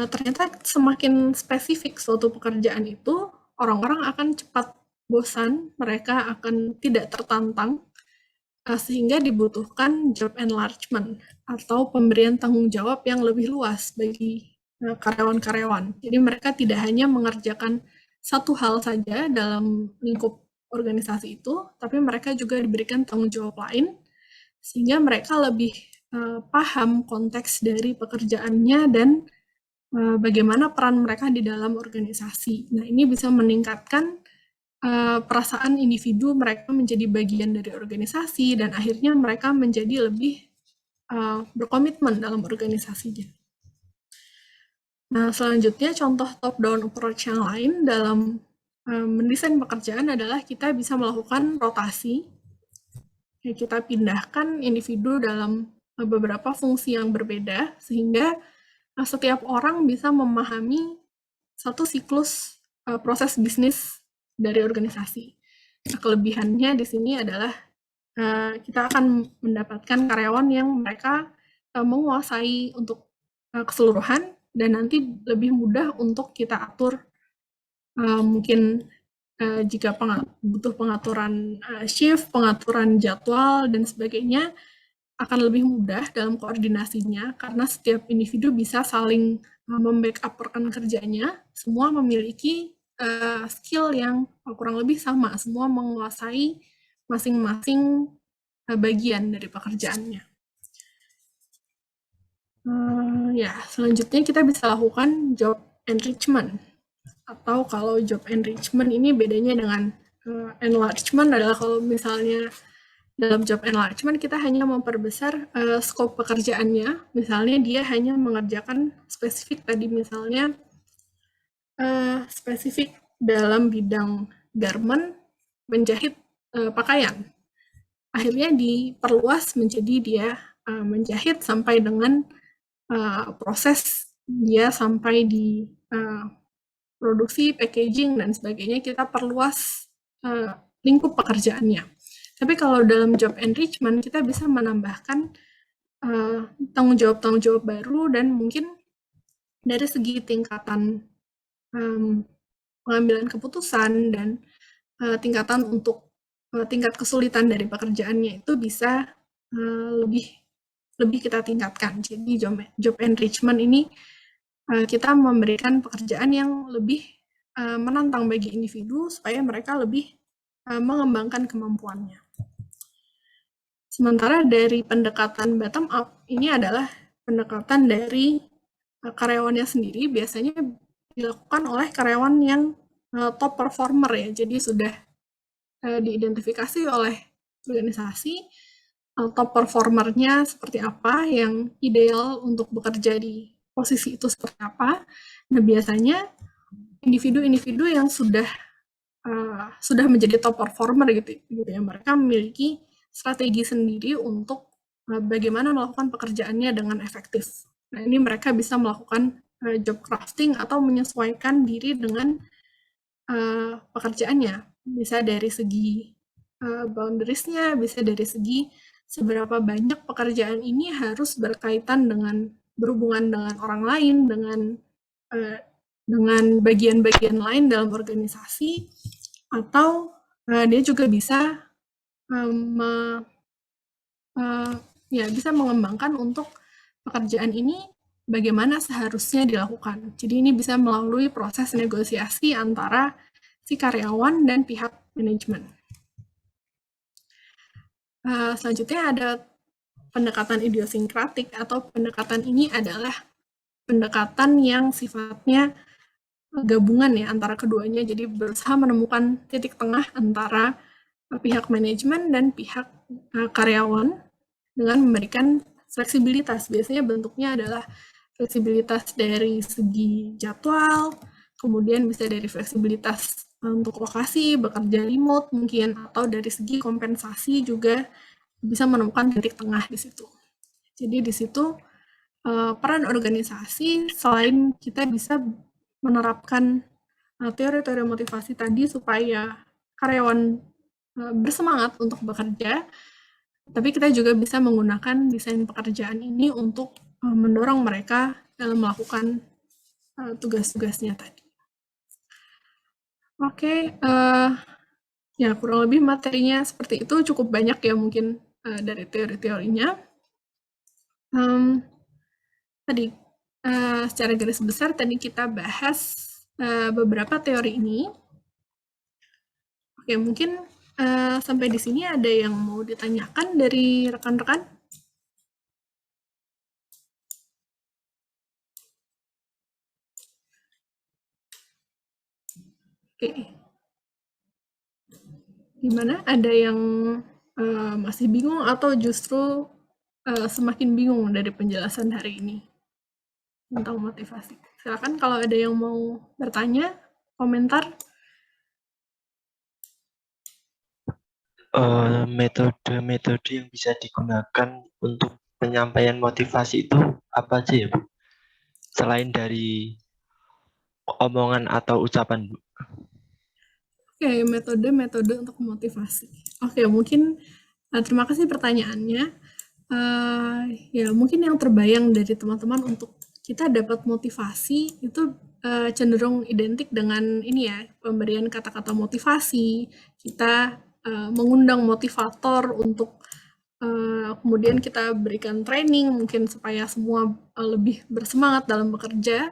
ternyata semakin spesifik suatu pekerjaan itu, orang-orang akan cepat bosan, mereka akan tidak tertantang, sehingga dibutuhkan job enlargement atau pemberian tanggung jawab yang lebih luas bagi karyawan-karyawan. Jadi mereka tidak hanya mengerjakan satu hal saja dalam lingkup organisasi itu, tapi mereka juga diberikan tanggung jawab lain, sehingga mereka lebih paham konteks dari pekerjaannya dan bagaimana peran mereka di dalam organisasi. Nah, ini bisa meningkatkan perasaan individu mereka menjadi bagian dari organisasi, dan akhirnya mereka menjadi lebih berkomitmen dalam organisasinya. Nah, selanjutnya contoh top-down approach yang lain dalam mendesain pekerjaan adalah kita bisa melakukan rotasi. Ya, kita pindahkan individu dalam beberapa fungsi yang berbeda, sehingga setiap orang bisa memahami satu siklus proses bisnis dari organisasi. Nah, kelebihannya di sini adalah kita akan mendapatkan karyawan yang mereka menguasai untuk keseluruhan, dan nanti lebih mudah untuk kita atur. Mungkin jika butuh pengaturan shift, pengaturan jadwal, dan sebagainya, akan lebih mudah dalam koordinasinya, karena setiap individu bisa saling membackup rekan kerjanya, semua memiliki skill yang kurang lebih sama, semua menguasai masing-masing bagian dari pekerjaannya. Ya, selanjutnya kita bisa lakukan job enrichment, atau kalau job enrichment ini bedanya dengan enlargement adalah kalau misalnya dalam job enlargement kita hanya memperbesar skop pekerjaannya, misalnya dia hanya mengerjakan spesifik tadi, misalnya spesifik dalam bidang garment, menjahit pakaian. Akhirnya diperluas menjadi dia menjahit sampai dengan proses dia sampai di produksi, packaging, dan sebagainya, kita perluas lingkup pekerjaannya. Tapi kalau dalam job enrichment, kita bisa menambahkan tanggung jawab baru, dan mungkin dari segi tingkatan pengambilan keputusan dan tingkatan untuk tingkat kesulitan dari pekerjaannya itu bisa lebih kita tingkatkan. Jadi job enrichment ini kita memberikan pekerjaan yang lebih menantang bagi individu supaya mereka lebih mengembangkan kemampuannya. Sementara dari pendekatan bottom up, ini adalah pendekatan dari karyawannya sendiri, biasanya dilakukan oleh karyawan yang top performer ya, jadi sudah diidentifikasi oleh organisasi, top performernya seperti apa, yang ideal untuk bekerja di posisi itu seperti apa. Nah, biasanya individu-individu yang sudah menjadi top performer gitu ya, mereka memiliki strategi sendiri untuk bagaimana melakukan pekerjaannya dengan efektif. Nah, ini mereka bisa melakukan job crafting atau menyesuaikan diri dengan pekerjaannya. Bisa dari segi boundaries-nya, bisa dari segi seberapa banyak pekerjaan ini harus berkaitan dengan berhubungan dengan orang lain, dengan bagian-bagian lain dalam organisasi, atau dia juga bisa bisa mengembangkan untuk pekerjaan ini bagaimana seharusnya dilakukan. Jadi ini bisa melalui proses negosiasi antara si karyawan dan pihak manajemen. Selanjutnya ada pendekatan idiosinkratik, atau pendekatan ini adalah pendekatan yang sifatnya gabungan ya antara keduanya, jadi berusaha menemukan titik tengah antara pihak manajemen dan pihak karyawan dengan memberikan fleksibilitas. Biasanya bentuknya adalah fleksibilitas dari segi jadwal, kemudian bisa dari fleksibilitas untuk lokasi, bekerja remote mungkin, atau dari segi kompensasi juga bisa menemukan titik tengah di situ. Jadi di situ peran organisasi, selain kita bisa menerapkan teori-teori motivasi tadi supaya karyawan bersemangat untuk bekerja, tapi kita juga bisa menggunakan desain pekerjaan ini untuk mendorong mereka dalam melakukan tugas-tugasnya tadi. Oke, ya kurang lebih materinya seperti itu, cukup banyak ya mungkin dari teori-teorinya. Tadi secara garis besar tadi kita bahas beberapa teori ini. Oke, mungkin sampai di sini ada yang mau ditanyakan dari rekan-rekan? Oke. Gimana? Ada yang masih bingung atau justru semakin bingung dari penjelasan hari ini tentang motivasi? Silakan kalau ada yang mau bertanya, komentar. Metode-metode yang bisa digunakan untuk penyampaian motivasi itu apa aja ya, Bu? Selain dari omongan atau ucapan, Bu? Oke, metode-metode untuk motivasi. Oke, mungkin terima kasih pertanyaannya. Ya, mungkin yang terbayang dari teman-teman untuk kita dapat motivasi itu cenderung identik dengan ini ya, pemberian kata-kata motivasi. Kita mengundang motivator untuk kemudian kita berikan training mungkin supaya semua lebih bersemangat dalam bekerja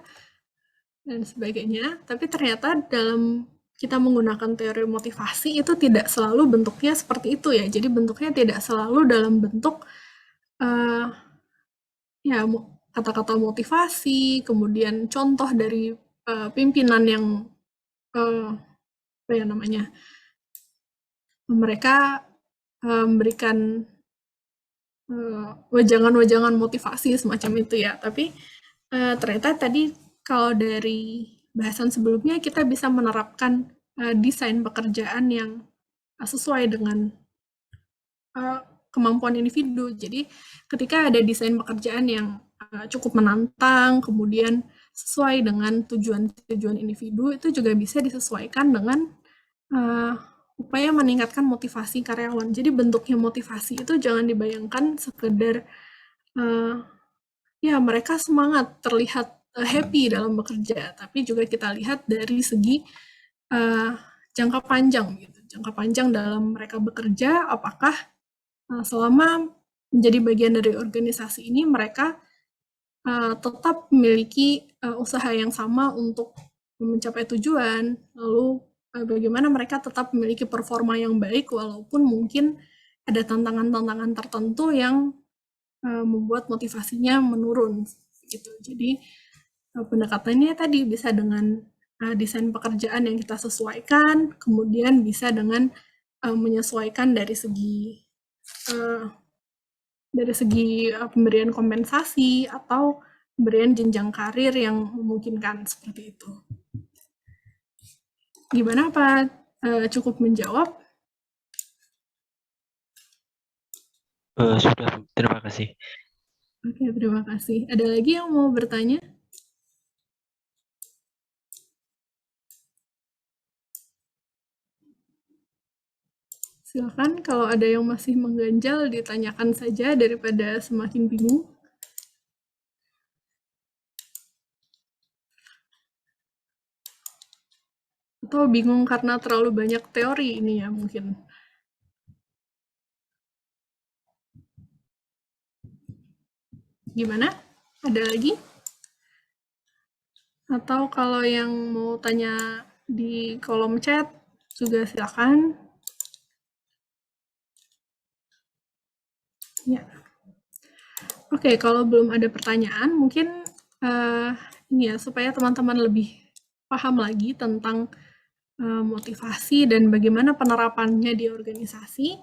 dan sebagainya. Tapi ternyata dalam kita menggunakan teori motivasi itu tidak selalu bentuknya seperti itu ya. Jadi bentuknya tidak selalu dalam bentuk ya kata-kata motivasi, kemudian contoh dari pimpinan yang apa ya namanya, mereka memberikan wejangan-wejangan motivasi semacam itu ya. Tapi ternyata tadi kalau dari bahasan sebelumnya kita bisa menerapkan desain pekerjaan yang sesuai dengan kemampuan individu. Jadi ketika ada desain pekerjaan yang cukup menantang, kemudian sesuai dengan tujuan-tujuan individu, itu juga bisa disesuaikan dengan upaya meningkatkan motivasi karyawan. Jadi bentuknya motivasi itu jangan dibayangkan sekedar ya mereka semangat, terlihat happy dalam bekerja, tapi juga kita lihat dari segi jangka panjang gitu. Jangka panjang dalam mereka bekerja, apakah selama menjadi bagian dari organisasi ini mereka tetap memiliki usaha yang sama untuk mencapai tujuan, lalu bagaimana mereka tetap memiliki performa yang baik walaupun mungkin ada tantangan-tantangan tertentu yang membuat motivasinya menurun gitu. Jadi pendekatannya tadi bisa dengan desain pekerjaan yang kita sesuaikan, kemudian bisa dengan menyesuaikan dari segi pemberian kompensasi atau pemberian jenjang karir yang memungkinkan seperti itu. Gimana Pak? Cukup menjawab? Sudah, Bu. Terima kasih. Oke, terima kasih. Ada lagi yang mau bertanya? Silakan, kalau ada yang masih mengganjal, ditanyakan saja daripada semakin bingung. Atau bingung karena terlalu banyak teori ini ya mungkin. Gimana? Ada lagi? Atau kalau yang mau tanya di kolom chat juga silakan. Ya. Oke, kalau belum ada pertanyaan, mungkin ini ya supaya teman-teman lebih paham lagi tentang motivasi dan bagaimana penerapannya di organisasi.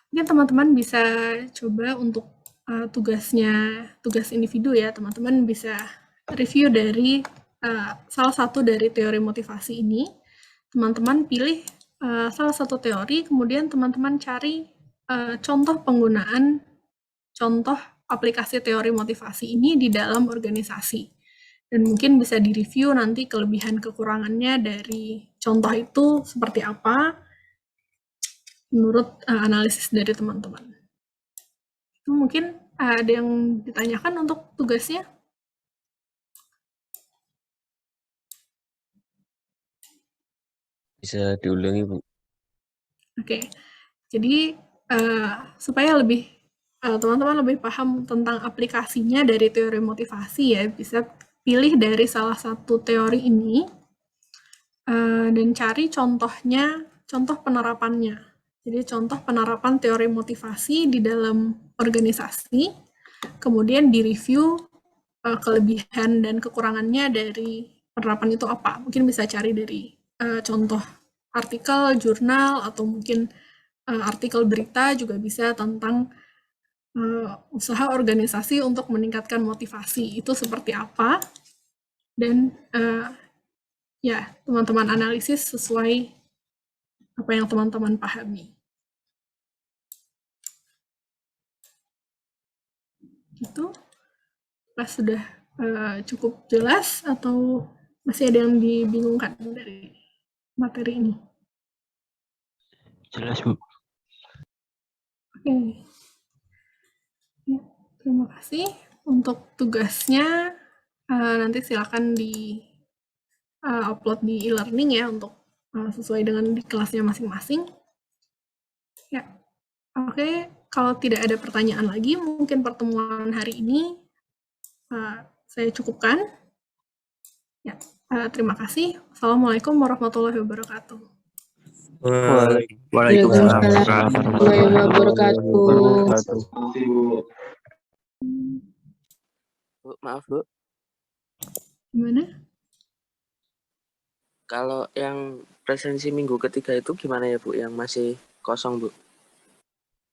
Mungkin teman-teman bisa coba untuk tugas individu ya, teman-teman bisa review dari salah satu dari teori motivasi ini. Teman-teman pilih salah satu teori, kemudian teman-teman cari contoh penggunaan contoh aplikasi teori motivasi ini di dalam organisasi. Dan mungkin bisa direview nanti kelebihan kekurangannya dari contoh itu seperti apa menurut analisis dari teman-teman. Itu mungkin ada yang ditanyakan untuk tugasnya? Bisa diulangi, Bu. Oke, jadi supaya lebih teman-teman lebih paham tentang aplikasinya dari teori motivasi ya, bisa pilih dari salah satu teori ini dan cari contohnya, contoh penerapannya. Jadi contoh penerapan teori motivasi di dalam organisasi, kemudian direview kelebihan dan kekurangannya dari penerapan itu apa. Mungkin bisa cari dari contoh artikel, jurnal, atau mungkin artikel berita juga bisa tentang usaha organisasi untuk meningkatkan motivasi itu seperti apa, dan ya teman-teman analisis sesuai apa yang teman-teman pahami. Itu sudah cukup jelas atau masih ada yang dibingungkan dari materi ini? Jelas, Bu. Oke. Ya, terima kasih. Untuk tugasnya nanti silakan di upload di e-learning ya untuk sesuai dengan di kelasnya masing-masing. Ya, oke. Kalau tidak ada pertanyaan lagi, mungkin pertemuan hari ini saya cukupkan. Ya, terima kasih. Assalamualaikum warahmatullahi wabarakatuh. Waalaikumsalam warahmatullahi wabarakatuh. Bu, maaf, Bu. Gimana? Kalau yang presensi minggu ketiga itu gimana ya, Bu? Yang masih kosong, Bu?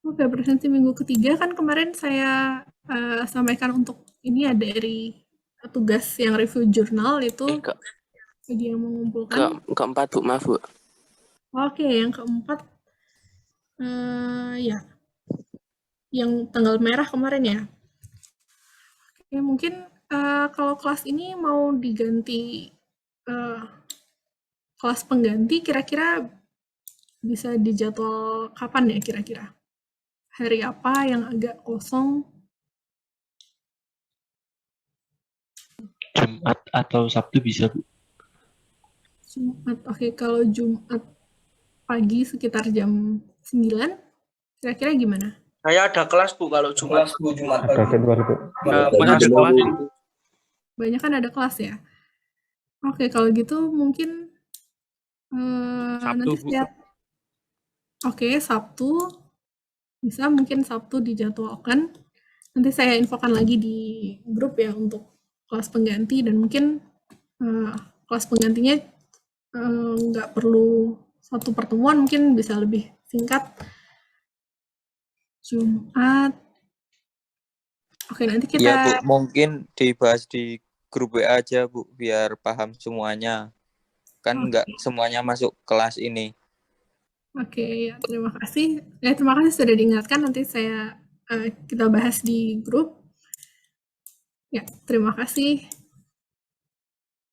Oke, presensi minggu ketiga kan kemarin saya sampaikan untuk ini ya dari tugas yang review jurnal itu bagi yang mengumpulkan. Keempat, Bu. Maaf, Bu. Oke, yang keempat ya, yang tanggal merah kemarin ya. Oke, mungkin kalau kelas ini mau diganti kelas pengganti, kira-kira bisa dijadwal kapan ya kira-kira? Hari apa yang agak kosong? Jumat atau Sabtu bisa, Bu. Jumat, oke. Kalau Jumat pagi sekitar jam 9, kira-kira gimana? Saya ada kelas, Bu, kalau Jumat. Ada jadwal, Bu. Banyak kan ada kelas ya? Oke, kalau gitu mungkin nanti lihat. Oke, Sabtu. Bisa mungkin Sabtu dijadwalkan. Nanti saya infokan lagi di grup ya untuk kelas pengganti, dan mungkin kelas penggantinya nggak perlu satu pertemuan, mungkin bisa lebih singkat Jumat. Oke, nanti kita Ya Bu, mungkin dibahas di grup WA aja Bu, biar paham semuanya. Kan nggak semuanya masuk kelas ini. Oke, ya, terima kasih. Terima kasih sudah diingatkan. Nanti kita bahas di grup. Ya, terima kasih.